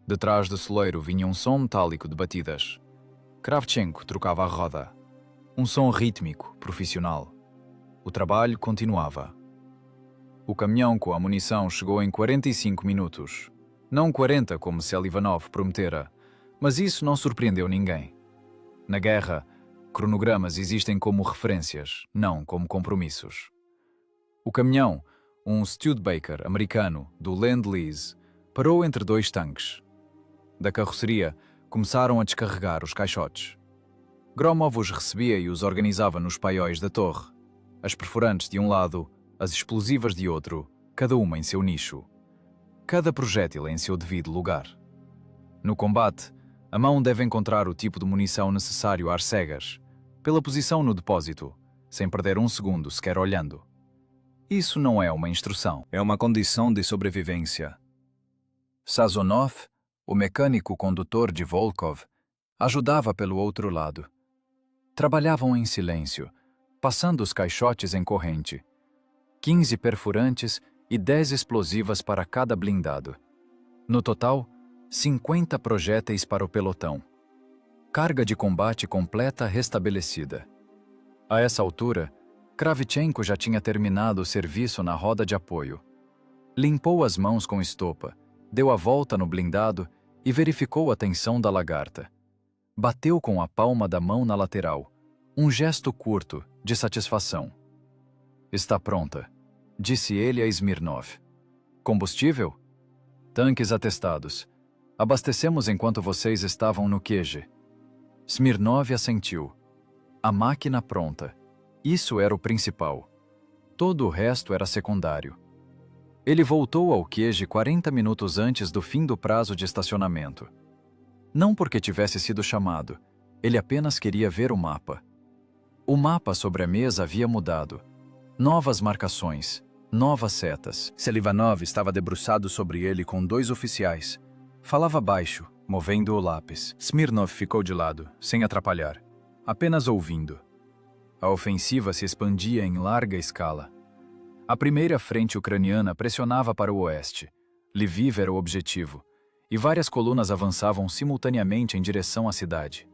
Detrás do celeiro vinha um som metálico de batidas. Kravchenko trocava a roda. Um som rítmico, profissional. O trabalho continuava. O caminhão com a munição chegou em 45 minutos. Não 40 como Selivanov prometera, mas isso não surpreendeu ninguém. Na guerra, cronogramas existem como referências, não como compromissos. O caminhão, um Studebaker americano do Lend-Lease, parou entre dois tanques. Da carroceria, começaram a descarregar os caixotes. Gromov os recebia e os organizava nos paióis da torre. As perfurantes de um lado, as explosivas de outro, cada uma em seu nicho. Cada projétil em seu devido lugar. No combate, a mão deve encontrar o tipo de munição necessário às cegas, pela posição no depósito, sem perder um segundo sequer olhando. Isso não é uma instrução, é uma condição de sobrevivência. Sazonov, o mecânico condutor de Volkov, ajudava pelo outro lado. Trabalhavam em silêncio, passando os caixotes em corrente. 15 perfurantes e 10 explosivas para cada blindado. No total, 50 projéteis para o pelotão. Carga de combate completa restabelecida. A essa altura, Kravchenko já tinha terminado o serviço na roda de apoio. Limpou as mãos com estopa, deu a volta no blindado e verificou a tensão da lagarta. Bateu com a palma da mão na lateral, um gesto curto, de satisfação. Está pronta, disse ele a Smirnov. Combustível? Tanques atestados. Abastecemos enquanto vocês estavam no QG. Smirnov assentiu. A máquina pronta. Isso era o principal. Todo o resto era secundário. Ele voltou ao QG 40 minutos antes do fim do prazo de estacionamento. Não porque tivesse sido chamado, ele apenas queria ver o mapa. O mapa sobre a mesa havia mudado. Novas marcações, novas setas. Selivanov estava debruçado sobre ele com 2 oficiais. Falava baixo, movendo o lápis. Smirnov ficou de lado, sem atrapalhar, apenas ouvindo. A ofensiva se expandia em larga escala. A primeira frente ucraniana pressionava para o oeste. Lviv era o objetivo, e várias colunas avançavam simultaneamente em direção à cidade.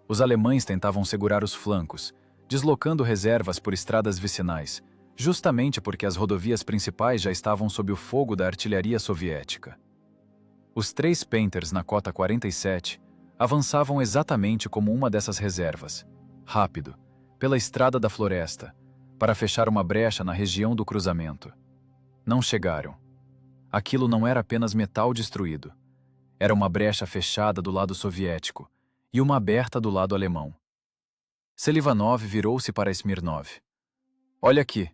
Os alemães tentavam segurar os flancos, deslocando reservas por estradas vicinais, justamente porque as rodovias principais já estavam sob o fogo da artilharia soviética. Os 3 Panthers na cota 47 avançavam exatamente como uma dessas reservas, rápido, pela estrada da floresta, para fechar uma brecha na região do cruzamento. Não chegaram. Aquilo não era apenas metal destruído. Era uma brecha fechada do lado soviético e uma aberta do lado alemão. Selivanov virou-se para Smirnov. Olha aqui.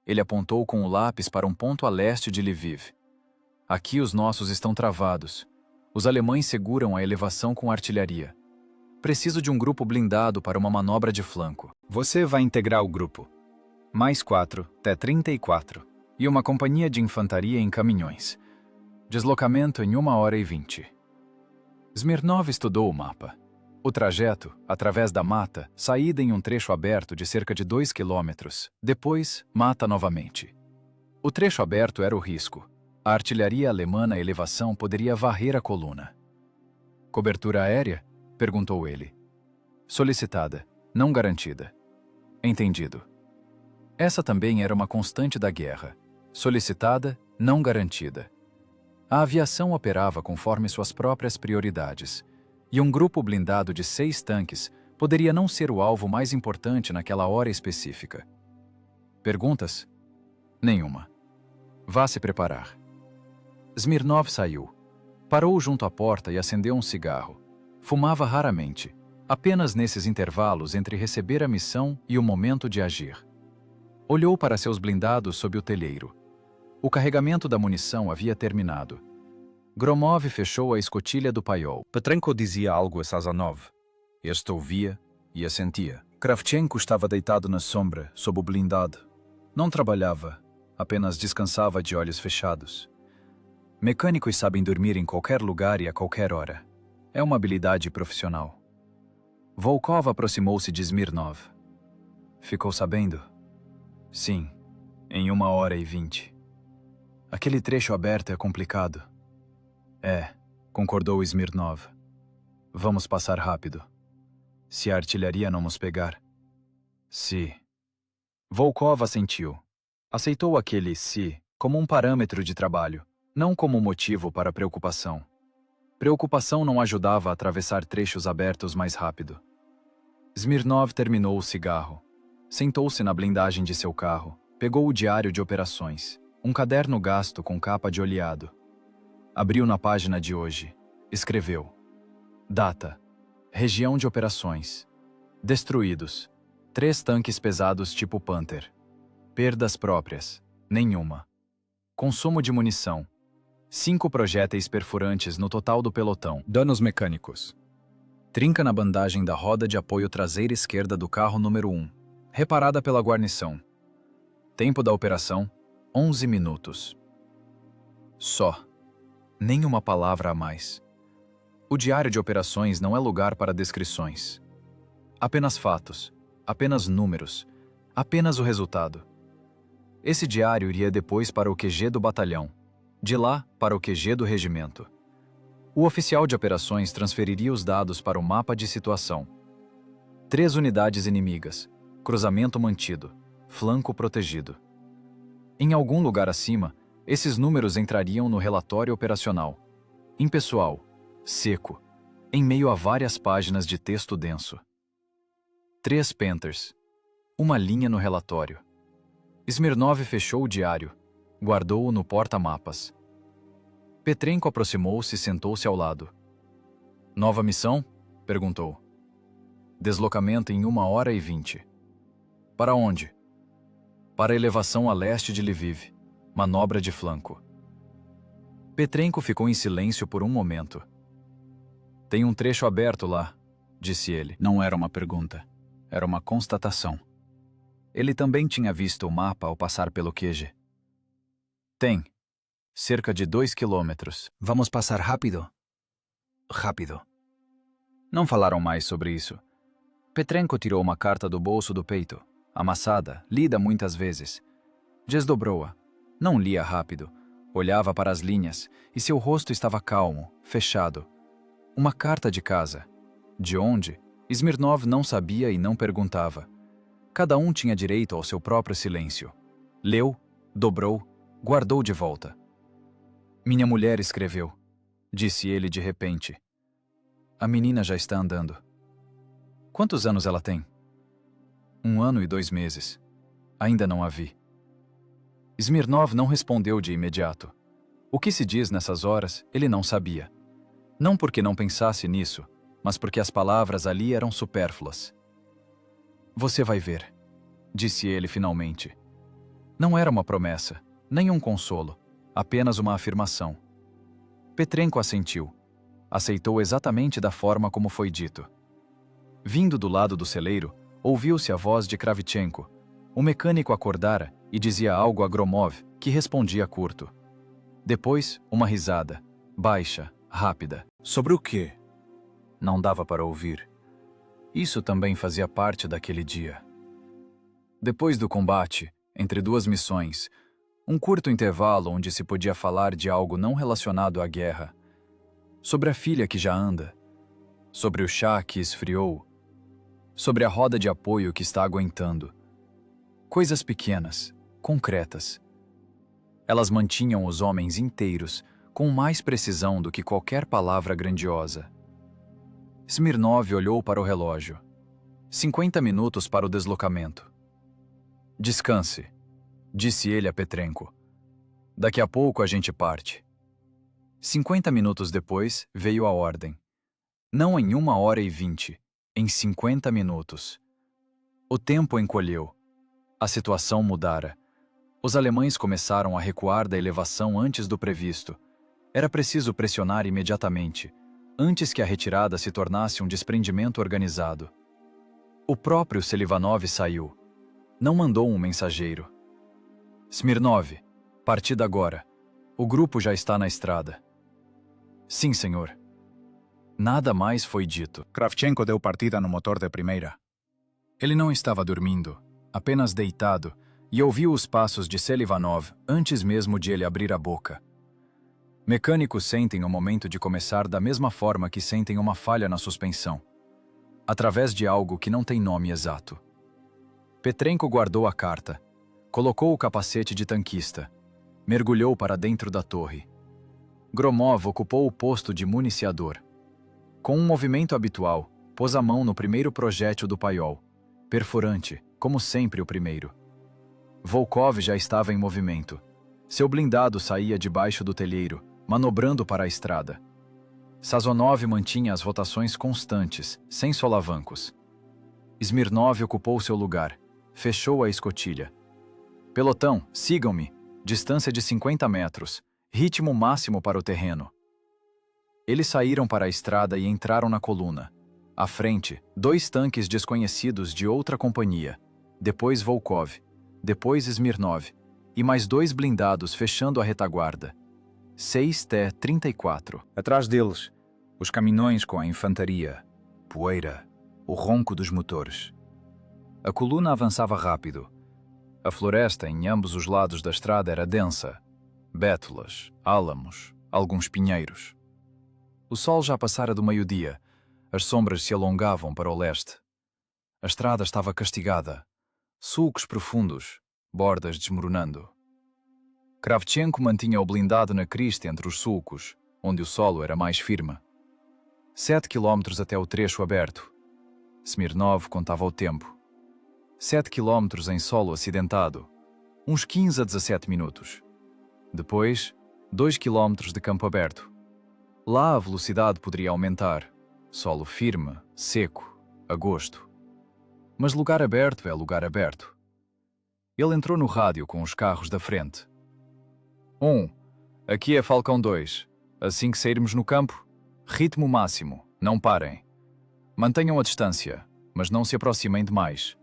Ele apontou com o lápis para um ponto a leste de Lviv. Aqui os nossos estão travados. Os alemães seguram a elevação com artilharia. Preciso de um grupo blindado para uma manobra de flanco. Você vai integrar o grupo. Mais 4, T-34. E uma companhia de infantaria em caminhões. Deslocamento em 1h20. Smirnov estudou o mapa. O trajeto, através da mata, saída em um trecho aberto de cerca de 2 quilômetros, depois, mata novamente. O trecho aberto era o risco. A artilharia alemã na elevação poderia varrer a coluna. Cobertura aérea? Perguntou ele. Solicitada, não garantida. Entendido. Essa também era uma constante da guerra. Solicitada, não garantida. A aviação operava conforme suas próprias prioridades, e um grupo blindado de 6 tanques poderia não ser o alvo mais importante naquela hora específica. Perguntas? Nenhuma. Vá se preparar. Smirnov saiu. Parou junto à porta e acendeu um cigarro. Fumava raramente, apenas nesses intervalos entre receber a missão e o momento de agir. Olhou para seus blindados sob o telheiro. O carregamento da munição havia terminado. Gromov fechou a escotilha do paiol. Petrenko dizia algo a Sazonov. Este ouvia e assentia. Kravchenko estava deitado na sombra, sob o blindado. Não trabalhava, apenas descansava de olhos fechados. Mecânicos sabem dormir em qualquer lugar e a qualquer hora. É uma habilidade profissional. Volkov aproximou-se de Smirnov. Ficou sabendo? Sim, em 1h20. Aquele trecho aberto é complicado. É, concordou Smirnov. Vamos passar rápido. Se a artilharia não nos pegar. Se. Volkov assentiu. Aceitou aquele se como um parâmetro de trabalho, não como motivo para preocupação. Preocupação não ajudava a atravessar trechos abertos mais rápido. Smirnov terminou o cigarro. Sentou-se na blindagem de seu carro, pegou o diário de operações, um caderno gasto com capa de oleado. Abriu na página de hoje. Escreveu. Data. Região de operações. Destruídos. 3 tanques pesados tipo Panther. Perdas próprias. Nenhuma. Consumo de munição. 5 projéteis perfurantes no total do pelotão. Danos mecânicos. Trinca na bandagem da roda de apoio traseira esquerda do carro número 1. Reparada pela guarnição. Tempo da operação, 11 minutos. Só. Nenhuma palavra a mais. O diário de operações não é lugar para descrições. Apenas fatos, apenas números, apenas o resultado. Esse diário iria depois para o QG do batalhão, de lá para o QG do regimento. O oficial de operações transferiria os dados para o mapa de situação. 3 unidades inimigas, cruzamento mantido, flanco protegido. Em algum lugar acima, esses números entrariam no relatório operacional. Impessoal, seco, em meio a várias páginas de texto denso. 3 Panthers. Uma linha no relatório. Smirnov fechou o diário, guardou-o no porta-mapas. Petrenko aproximou-se e sentou-se ao lado. Nova missão? Perguntou. Deslocamento em 1h20. Para onde? Para a elevação a leste de Lviv. Manobra de flanco. Petrenko ficou em silêncio por um momento. Tem um trecho aberto lá, disse ele. Não era uma pergunta. Era uma constatação. Ele também tinha visto o mapa ao passar pelo QG. Tem. Cerca de 2 quilômetros. Vamos passar rápido? Rápido. Não falaram mais sobre isso. Petrenko tirou uma carta do bolso do peito, amassada, lida muitas vezes. Desdobrou-a. Não lia rápido. Olhava para as linhas e seu rosto estava calmo, fechado. Uma carta de casa. De onde? Smirnov não sabia e não perguntava. Cada um tinha direito ao seu próprio silêncio. Leu, dobrou, guardou de volta. Minha mulher escreveu, disse ele de repente. A menina já está andando. Quantos anos ela tem? 1 ano e 2 meses. Ainda não a vi. Smirnov não respondeu de imediato. O que se diz nessas horas, ele não sabia. Não porque não pensasse nisso, mas porque as palavras ali eram supérfluas. Você vai ver, disse ele finalmente. Não era uma promessa, nem um consolo, apenas uma afirmação. Petrenko assentiu. Aceitou exatamente da forma como foi dito. Vindo do lado do celeiro, ouviu-se a voz de Kravchenko. O mecânico acordara e dizia algo a Gromov, que respondia curto. Depois, uma risada, baixa, rápida. Sobre o quê? Não dava para ouvir. Isso também fazia parte daquele dia. Depois do combate, entre 2 missões, um curto intervalo onde se podia falar de algo não relacionado à guerra. Sobre a filha que já anda. Sobre o chá que esfriou. Sobre a roda de apoio que está aguentando. Coisas pequenas, concretas. Elas mantinham os homens inteiros com mais precisão do que qualquer palavra grandiosa. Smirnov olhou para o relógio. 50 minutos para o deslocamento. Descanse, disse ele a Petrenko. Daqui a pouco a gente parte. 50 minutos depois veio a ordem. Não em 1h20, em 50 minutos. O tempo encolheu. A situação mudara. Os alemães começaram a recuar da elevação antes do previsto. Era preciso pressionar imediatamente, antes que a retirada se tornasse um desprendimento organizado. O próprio Selivanov saiu. Não mandou um mensageiro. Smirnov, partida agora. O grupo já está na estrada. Sim, senhor. Nada mais foi dito. Kravchenko deu partida no motor de primeira. Ele não estava dormindo, apenas deitado, e ouviu os passos de Selivanov antes mesmo de ele abrir a boca. Mecânicos sentem o momento de começar da mesma forma que sentem uma falha na suspensão, através de algo que não tem nome exato. Petrenko guardou a carta, colocou o capacete de tanquista, mergulhou para dentro da torre. Gromov ocupou o posto de municiador. Com um movimento habitual, pôs a mão no primeiro projétil do paiol, perfurante, como sempre o primeiro. Volkov já estava em movimento. Seu blindado saía debaixo do telheiro, manobrando para a estrada. Sazonov mantinha as rotações constantes, sem solavancos. Smirnov ocupou seu lugar, fechou a escotilha. Pelotão, sigam-me, distância de 50 metros, ritmo máximo para o terreno. Eles saíram para a estrada e entraram na coluna. À frente, 2 tanques desconhecidos de outra companhia, depois Volkov, depois Smirnov, e mais 2 blindados fechando a retaguarda. 6 T-34. Atrás deles, os caminhões com a infantaria, poeira, o ronco dos motores. A coluna avançava rápido. A floresta em ambos os lados da estrada era densa. Bétulas, álamos, alguns pinheiros. O sol já passara do meio-dia. As sombras se alongavam para o leste. A estrada estava castigada. Sulcos profundos, bordas desmoronando. Kravchenko mantinha o blindado na crista entre os sulcos, onde o solo era mais firme. 7 quilómetros até o trecho aberto. Smirnov contava o tempo. 7 quilómetros em solo acidentado. Uns 15 a 17 minutos. Depois, 2 quilómetros de campo aberto. Lá a velocidade poderia aumentar. Solo firme, seco, a gosto. Mas lugar aberto é lugar aberto. Ele entrou no rádio com os carros da frente. 1. Aqui é Falcão 2. Assim que sairmos no campo, ritmo máximo, não parem. Mantenham a distância, mas não se aproximem demais.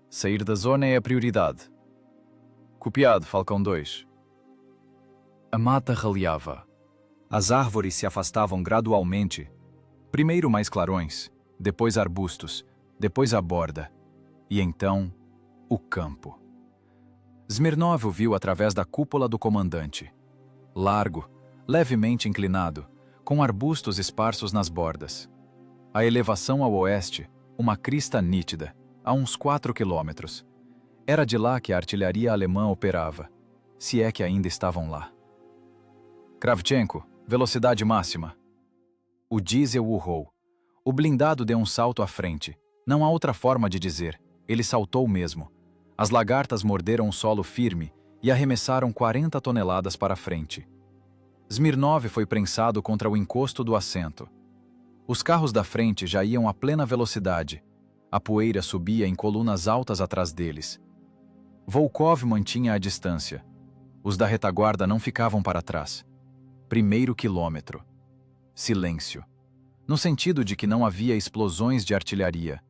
Sair da zona é a prioridade. Copiado, Falcão 2. A mata raleava. As árvores se afastavam gradualmente. Primeiro mais clarões, depois arbustos, depois a borda. E então, o campo. Smirnov o viu através da cúpula do comandante. Largo, levemente inclinado, com arbustos esparsos nas bordas. A elevação ao oeste, uma crista nítida, a uns 4 quilômetros. Era de lá que a artilharia alemã operava, se é que ainda estavam lá. Kravchenko, velocidade máxima. O diesel urrou. O blindado deu um salto à frente. Não há outra forma de dizer. Ele saltou mesmo. As lagartas morderam o solo firme e arremessaram 40 toneladas para a frente. Smirnov foi prensado contra o encosto do assento. Os carros da frente já iam a plena velocidade. A poeira subia em colunas altas atrás deles. Volkov mantinha a distância. Os da retaguarda não ficavam para trás. Primeiro quilômetro. Silêncio. No sentido de que não havia explosões de artilharia.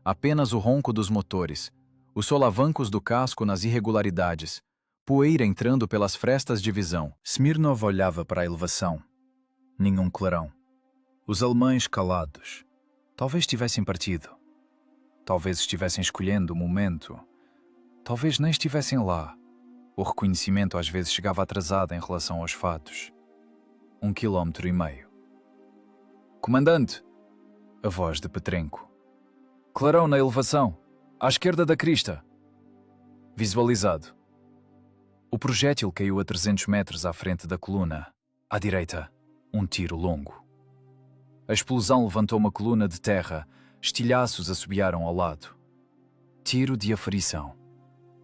Apenas o ronco dos motores, os solavancos do casco nas irregularidades, poeira entrando pelas frestas de visão. Smirnov olhava para a elevação. Nenhum clarão. Os alemães calados. Talvez tivessem partido. Talvez estivessem escolhendo o momento. Talvez nem estivessem lá. O reconhecimento às vezes chegava atrasado em relação aos fatos. 1,5 quilômetro. Comandante! A voz de Petrenko. Clarão na elevação. À esquerda da crista. Visualizado. O projétil caiu a 300 metros à frente da coluna. À direita, um tiro longo. A explosão levantou uma coluna de terra. Estilhaços assobiaram ao lado. Tiro de aferição.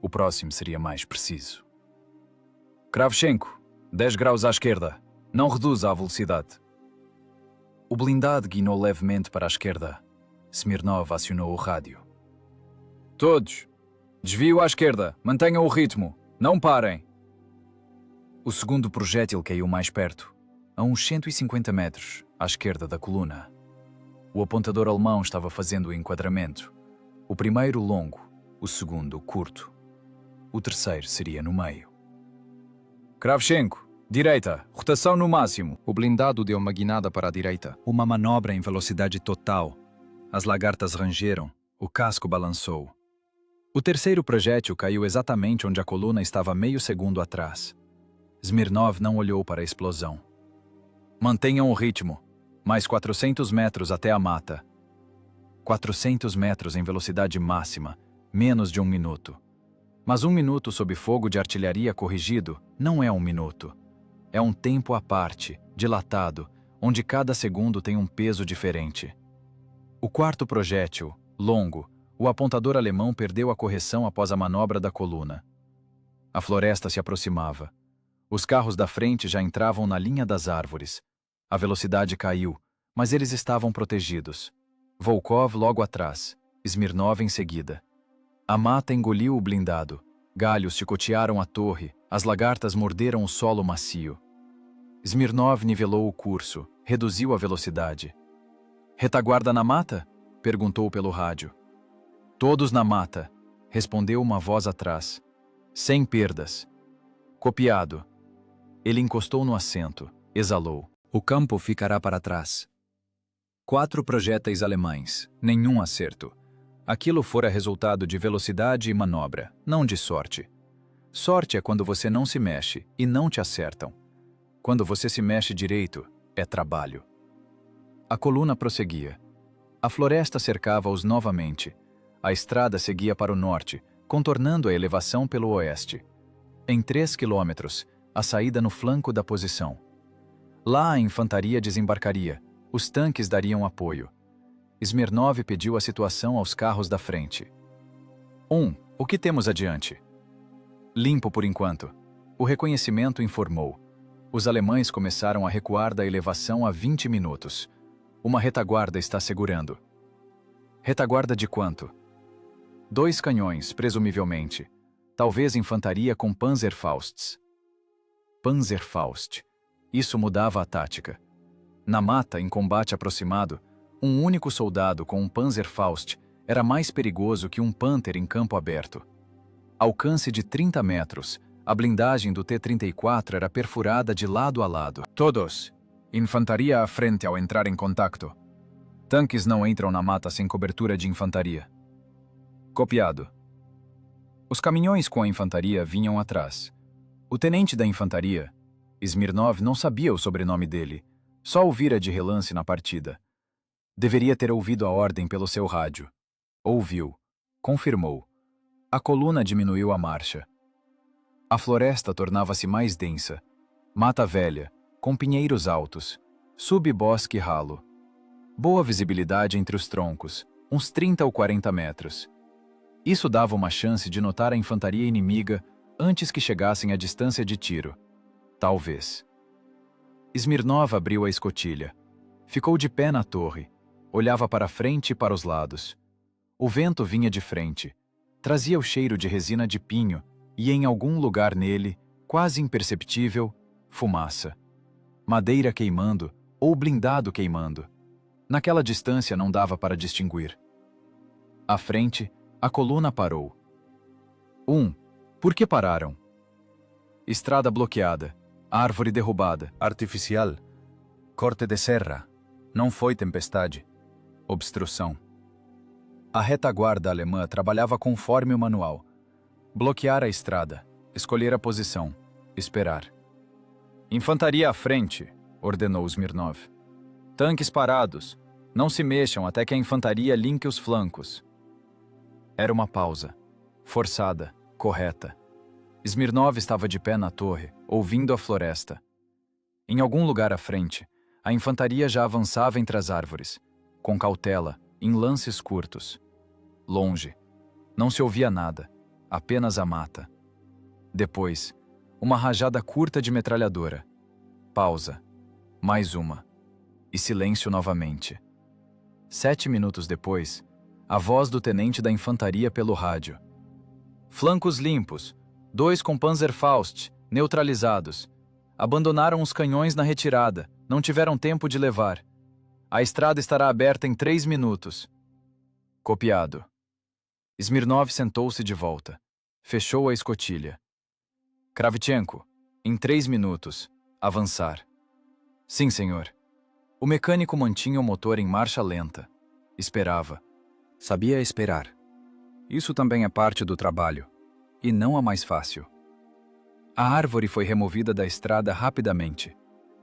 O próximo seria mais preciso. Kravchenko, 10 graus à esquerda. Não reduza a velocidade. O blindado guinou levemente para a esquerda. Smirnov acionou o rádio. Todos. Desvio à esquerda. Mantenham o ritmo. Não parem. O segundo projétil caiu mais perto, a uns 150 metros, à esquerda da coluna. O apontador alemão estava fazendo o enquadramento. O primeiro longo, o segundo curto. O terceiro seria no meio. Kravchenko, direita. Rotação no máximo. O blindado deu uma guinada para a direita. Uma manobra em velocidade total. As lagartas rangeram. O casco balançou. O terceiro projétil caiu exatamente onde a coluna estava meio segundo atrás. Smirnov não olhou para a explosão. Mantenham o ritmo. Mais 400 metros até a mata. 400 metros em velocidade máxima. Menos de 1 minuto. Mas 1 minuto sob fogo de artilharia corrigido não é 1 minuto. É um tempo à parte, dilatado, onde cada segundo tem um peso diferente. O quarto projétil, longo, o apontador alemão perdeu a correção após a manobra da coluna. A floresta se aproximava. Os carros da frente já entravam na linha das árvores. A velocidade caiu, mas eles estavam protegidos. Volkov logo atrás, Smirnov em seguida. A mata engoliu o blindado. Galhos chicotearam a torre, as lagartas morderam o solo macio. Smirnov nivelou o curso, reduziu a velocidade. "Retaguarda na mata?" perguntou pelo rádio. "Todos na mata", respondeu uma voz atrás. "Sem perdas." "Copiado." Ele encostou no assento, exalou. "O campo ficará para trás." 4 projéteis alemães, nenhum acerto. Aquilo fora resultado de velocidade e manobra, não de sorte. Sorte é quando você não se mexe e não te acertam. Quando você se mexe direito, é trabalho. A coluna prosseguia. A floresta cercava-os novamente. A estrada seguia para o norte, contornando a elevação pelo oeste. Em 3 quilômetros, a saída no flanco da posição. Lá a infantaria desembarcaria. Os tanques dariam apoio. Smirnov pediu a situação aos carros da frente. O que temos adiante?" "Limpo por enquanto." O reconhecimento informou. Os alemães começaram a recuar da elevação há 20 minutos. Uma retaguarda está segurando. "Retaguarda de quanto?" 2 canhões, presumivelmente. Talvez infantaria com Panzerfausts. Panzerfaust. Isso mudava a tática. Na mata, em combate aproximado, um único soldado com um Panzerfaust era mais perigoso que um Panther em campo aberto. Alcance de 30 metros, a blindagem do T-34 era perfurada de lado a lado. "Todos! Infantaria à frente ao entrar em contato. Tanques não entram na mata sem cobertura de infantaria." "Copiado." Os caminhões com a infantaria vinham atrás. O tenente da infantaria, Smirnov, não sabia o sobrenome dele, só o vira de relance na partida. Deveria ter ouvido a ordem pelo seu rádio. Ouviu. Confirmou. A coluna diminuiu a marcha. A floresta tornava-se mais densa. Mata velha, com pinheiros altos. Sub-bosque ralo. Boa visibilidade entre os troncos, uns 30 ou 40 metros. Isso dava uma chance de notar a infantaria inimiga antes que chegassem à distância de tiro. Talvez. Smirnov abriu a escotilha. Ficou de pé na torre. Olhava para frente e para os lados. O vento vinha de frente. Trazia o cheiro de resina de pinho e, em algum lugar nele, quase imperceptível, fumaça. Madeira queimando ou blindado queimando. Naquela distância não dava para distinguir. À frente, a coluna parou. Por que pararam? Estrada bloqueada. Árvore derrubada. Artificial. Corte de serra. Não foi tempestade. Obstrução. A retaguarda alemã trabalhava conforme o manual. Bloquear a estrada. Escolher a posição. Esperar. "Infantaria à frente", ordenou Smirnov. "Tanques parados. Não se mexam até que a infantaria linke os flancos." Era uma pausa. Forçada. Correta. Smirnov estava de pé na torre, ouvindo a floresta. Em algum lugar à frente, a infantaria já avançava entre as árvores, com cautela, em lances curtos. Longe. Não se ouvia nada, apenas a mata. Depois, uma rajada curta de metralhadora. Pausa. Mais uma. E silêncio novamente. 7 minutos depois, a voz do tenente da infantaria pelo rádio. Flancos limpos. 2 com Panzerfaust, neutralizados. Abandonaram os canhões na retirada. Não tiveram tempo de levar. A estrada estará aberta em 3 minutos. Copiado. Smirnov sentou-se de volta. Fechou a escotilha. Kravchenko, em 3 minutos. Avançar. Sim, senhor. O mecânico mantinha o motor em marcha lenta. Esperava. Sabia esperar. Isso também é parte do trabalho. E não a mais fácil. A árvore foi removida da estrada rapidamente.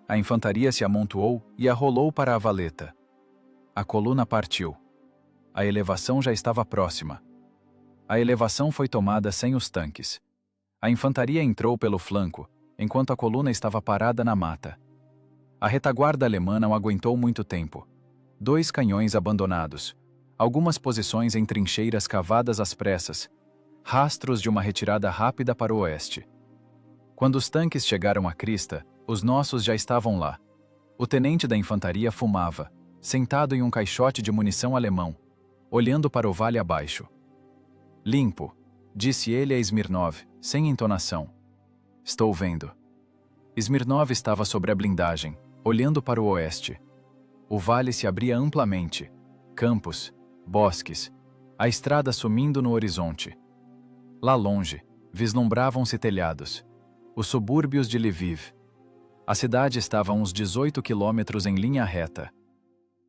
A infantaria se amontoou e a rolou para a valeta. A coluna partiu. A elevação já estava próxima. A elevação foi tomada sem os tanques. A infantaria entrou pelo flanco, enquanto a coluna estava parada na mata. A retaguarda alemã não aguentou muito tempo. 2 canhões abandonados. Algumas posições em trincheiras cavadas às pressas. Rastros de uma retirada rápida para o oeste. Quando os tanques chegaram à crista, os nossos já estavam lá. O tenente da infantaria fumava, sentado em um caixote de munição alemão, olhando para o vale abaixo. Limpo, disse ele a Smirnov, sem entonação. Estou vendo. Smirnov estava sobre a blindagem, olhando para o oeste. O vale se abria amplamente. Campos, bosques, a estrada sumindo no horizonte. Lá longe, vislumbravam-se telhados. Os subúrbios de Lviv. A cidade estava a uns 18 quilômetros em linha reta.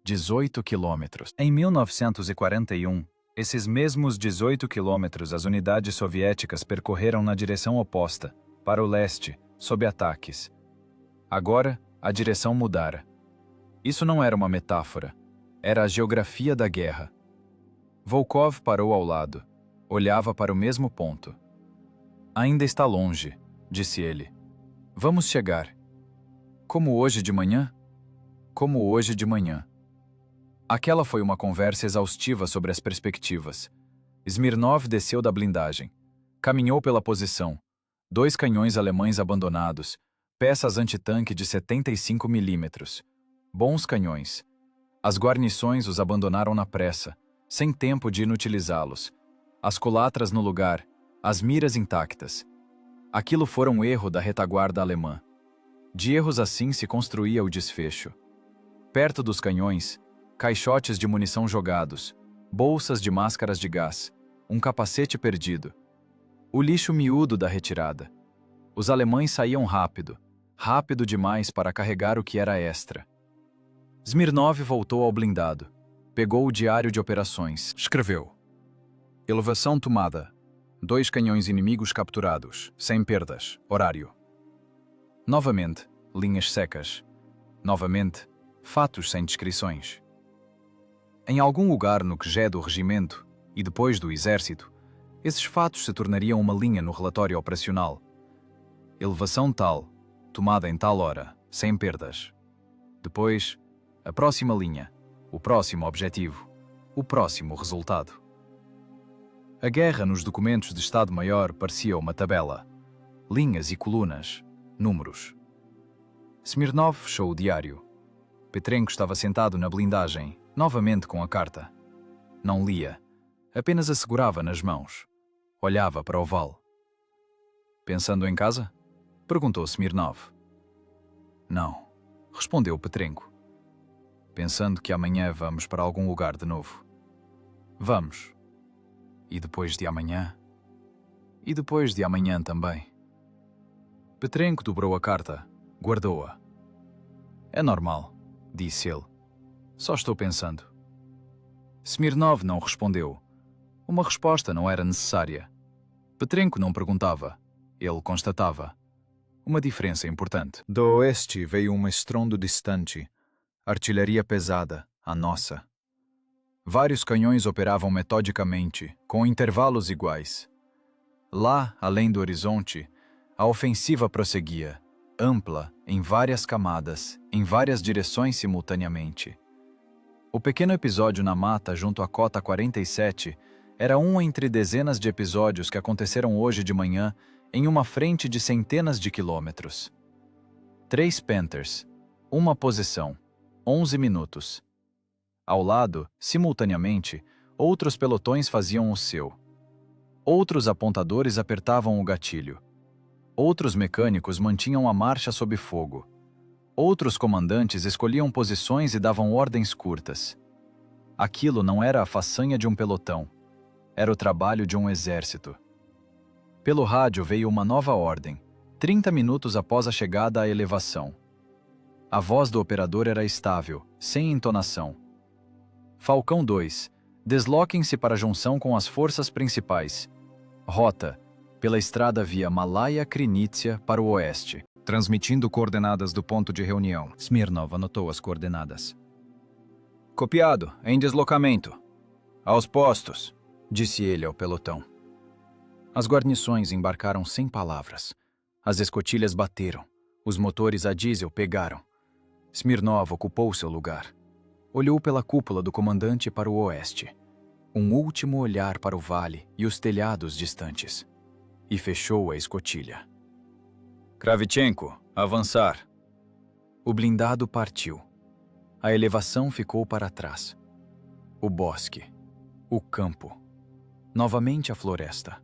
18 quilômetros. Em 1941, esses mesmos 18 quilômetros as unidades soviéticas percorreram na direção oposta, para o leste, sob ataques. Agora, a direção mudara. Isso não era uma metáfora. Era a geografia da guerra. Volkov parou ao lado. Olhava para o mesmo ponto. Ainda está longe, disse ele. Vamos chegar. Como hoje de manhã? Como hoje de manhã. Aquela foi uma conversa exaustiva sobre as perspectivas. Smirnov desceu da blindagem. Caminhou pela posição. 2 canhões alemães abandonados. Peças antitanque de 75 milímetros. Bons canhões. As guarnições os abandonaram na pressa, sem tempo de inutilizá-los. As culatras no lugar, as miras intactas. Aquilo fora um erro da retaguarda alemã. De erros assim se construía o desfecho. Perto dos canhões, caixotes de munição jogados, bolsas de máscaras de gás, um capacete perdido. O lixo miúdo da retirada. Os alemães saíam rápido, rápido demais para carregar o que era extra. Smirnov voltou ao blindado. Pegou o diário de operações. Escreveu. Elevação tomada. 2 canhões inimigos capturados, sem perdas. Horário. Novamente, linhas secas. Novamente, fatos sem descrições. Em algum lugar no QG do regimento, e depois do exército, esses fatos se tornariam uma linha no relatório operacional. Elevação tal, tomada em tal hora, sem perdas. Depois, a próxima linha, o próximo objetivo, o próximo resultado. A guerra nos documentos de Estado-Maior parecia uma tabela. Linhas e colunas, números. Smirnov fechou o diário. Petrenko estava sentado na blindagem, novamente com a carta. Não lia, apenas a segurava nas mãos. Olhava para o vale. Pensando em casa? Perguntou Smirnov. Não, respondeu Petrenko. Pensando que amanhã vamos para algum lugar de novo. Vamos. E depois de amanhã? E depois de amanhã também. Petrenko dobrou a carta, guardou-a. É normal, disse ele. Só estou pensando. Smirnov não respondeu. Uma resposta não era necessária. Petrenko não perguntava. Ele constatava. Uma diferença importante. Do oeste veio um estrondo distante. Artilharia pesada, a nossa. Vários canhões operavam metodicamente, com intervalos iguais. Lá, além do horizonte, a ofensiva prosseguia, ampla, em várias camadas, em várias direções simultaneamente. O pequeno episódio na mata junto à cota 47 era um entre dezenas de episódios que aconteceram hoje de manhã em uma frente de centenas de quilômetros. 3 Panthers, uma posição, 11 minutos. Ao lado, simultaneamente, outros pelotões faziam o seu. Outros apontadores apertavam o gatilho. Outros mecânicos mantinham a marcha sob fogo. Outros comandantes escolhiam posições e davam ordens curtas. Aquilo não era a façanha de um pelotão. Era o trabalho de um exército. Pelo rádio veio uma nova ordem, 30 minutos após a chegada à elevação. A voz do operador era estável, sem entonação. Falcão 2, desloquem-se para a junção com as forças principais. Rota, pela estrada via Malaya-Krinícia para o oeste. Transmitindo coordenadas do ponto de reunião. Smirnov anotou as coordenadas. Copiado, em deslocamento. Aos postos, disse ele ao pelotão. As guarnições embarcaram sem palavras. As escotilhas bateram. Os motores a diesel pegaram. Smirnov ocupou seu lugar. Olhou pela cúpula do comandante para o oeste. Um último olhar para o vale e os telhados distantes. E fechou a escotilha. Kravchenko, avançar. O blindado partiu. A elevação ficou para trás. O bosque. O campo. Novamente a floresta.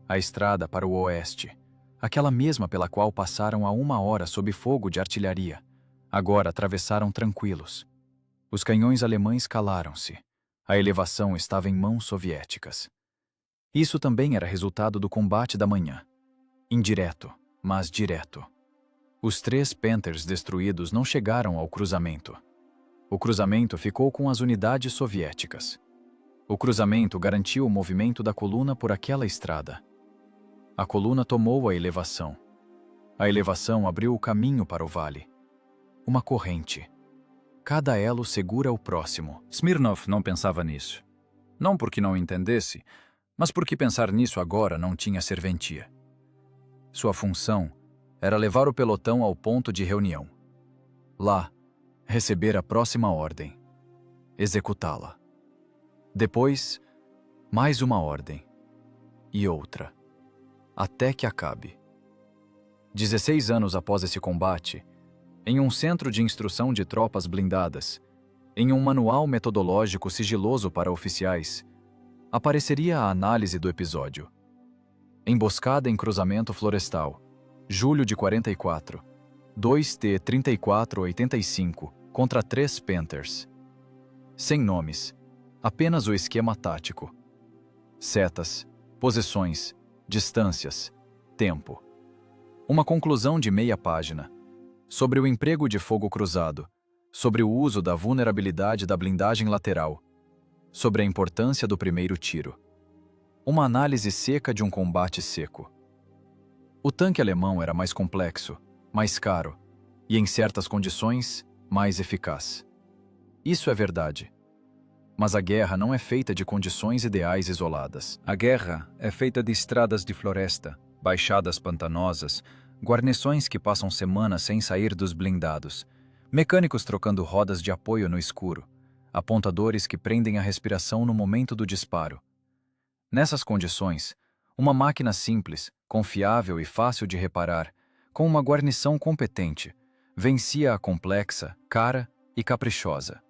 A estrada para o oeste. Aquela mesma pela qual passaram há 1 hora sob fogo de artilharia. Agora atravessaram tranquilos. Os canhões alemães calaram-se. A elevação estava em mãos soviéticas. Isso também era resultado do combate da manhã. Indireto, mas direto. Os 3 Panthers destruídos não chegaram ao cruzamento. O cruzamento ficou com as unidades soviéticas. O cruzamento garantiu o movimento da coluna por aquela estrada. A coluna tomou a elevação. A elevação abriu o caminho para o vale. Uma corrente. Cada elo segura o próximo. Smirnov não pensava nisso. Não porque não entendesse, mas porque pensar nisso agora não tinha serventia. Sua função era levar o pelotão ao ponto de reunião. Lá, receber a próxima ordem. Executá-la. Depois, mais uma ordem. E outra. Até que acabe. 16 anos após esse combate, em um centro de instrução de tropas blindadas, em um manual metodológico sigiloso para oficiais, apareceria a análise do episódio. Emboscada em cruzamento florestal, julho de 44, 2T-3485 contra 3 Panthers. Sem nomes, apenas o esquema tático. Setas, posições, distâncias, tempo. Uma conclusão de meia página. Sobre o emprego de fogo cruzado, sobre o uso da vulnerabilidade da blindagem lateral, sobre a importância do primeiro tiro. Uma análise seca de um combate seco. O tanque alemão era mais complexo, mais caro e, em certas condições, mais eficaz. Isso é verdade. Mas a guerra não é feita de condições ideais isoladas. A guerra é feita de estradas de floresta, baixadas pantanosas, guarnições que passam semanas sem sair dos blindados, mecânicos trocando rodas de apoio no escuro, apontadores que prendem a respiração no momento do disparo. Nessas condições, uma máquina simples, confiável e fácil de reparar, com uma guarnição competente, vencia a complexa, cara e caprichosa.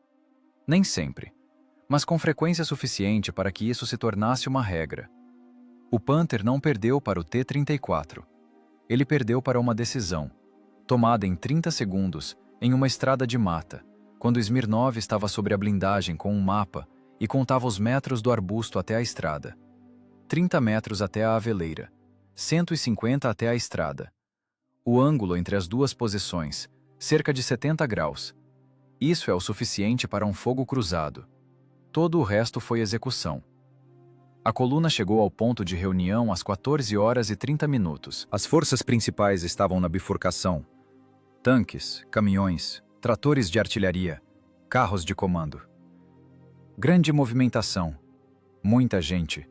Nem sempre, mas com frequência suficiente para que isso se tornasse uma regra. O Panther não perdeu para o T-34. Ele perdeu para uma decisão, tomada em 30 segundos, em uma estrada de mata, quando Smirnov estava sobre a blindagem com um mapa e contava os metros do arbusto até a estrada. 30 metros até a aveleira, 150 até a estrada. O ângulo entre as duas posições, cerca de 70 graus. Isso é o suficiente para um fogo cruzado. Todo o resto foi execução. A coluna chegou ao ponto de reunião às 14 horas e 30 minutos. As forças principais estavam na bifurcação. Tanques, caminhões, tratores de artilharia, carros de comando. Grande movimentação. Muita gente.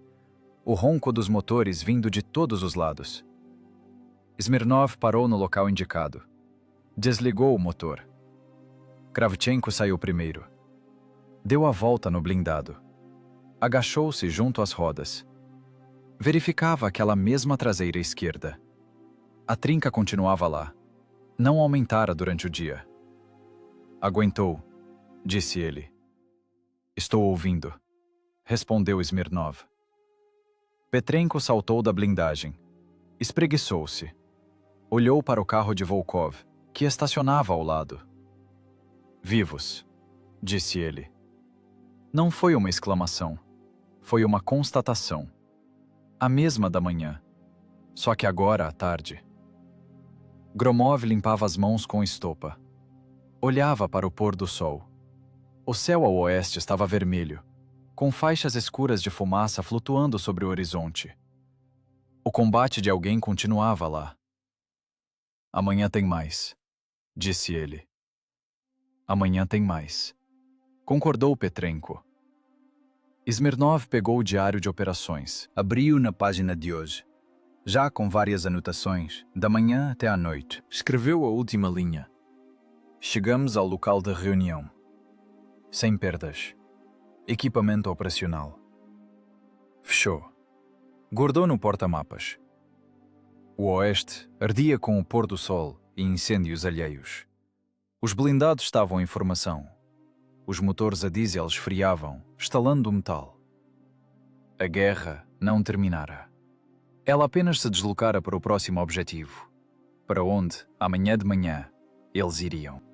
O ronco dos motores vindo de todos os lados. Smirnov parou no local indicado. Desligou o motor. Kravchenko saiu primeiro. Deu a volta no blindado. Agachou-se junto às rodas. Verificava aquela mesma traseira esquerda. A trinca continuava lá. Não aumentara durante o dia. Aguentou, disse ele. Estou ouvindo, respondeu Smirnov. Petrenko saltou da blindagem. Espreguiçou-se. Olhou para o carro de Volkov, que estacionava ao lado. Vivos, disse ele. Não foi uma exclamação. Foi uma constatação. A mesma da manhã. Só que agora, à tarde. Gromov limpava as mãos com estopa. Olhava para o pôr do sol. O céu ao oeste estava vermelho, com faixas escuras de fumaça flutuando sobre o horizonte. O combate de alguém continuava lá. Amanhã tem mais, disse ele. Amanhã tem mais, concordou Petrenko. Smirnov pegou o diário de operações. Abriu na página de hoje, já com várias anotações, da manhã até à noite. Escreveu a última linha. Chegamos ao local da reunião. Sem perdas. Equipamento operacional. Fechou. Guardou no porta-mapas. O oeste ardia com o pôr do sol e incêndios alheios. Os blindados estavam em formação. Os motores a diesel esfriavam, estalando o metal. A guerra não terminara. Ela apenas se deslocara para o próximo objetivo, para onde, amanhã de manhã, eles iriam.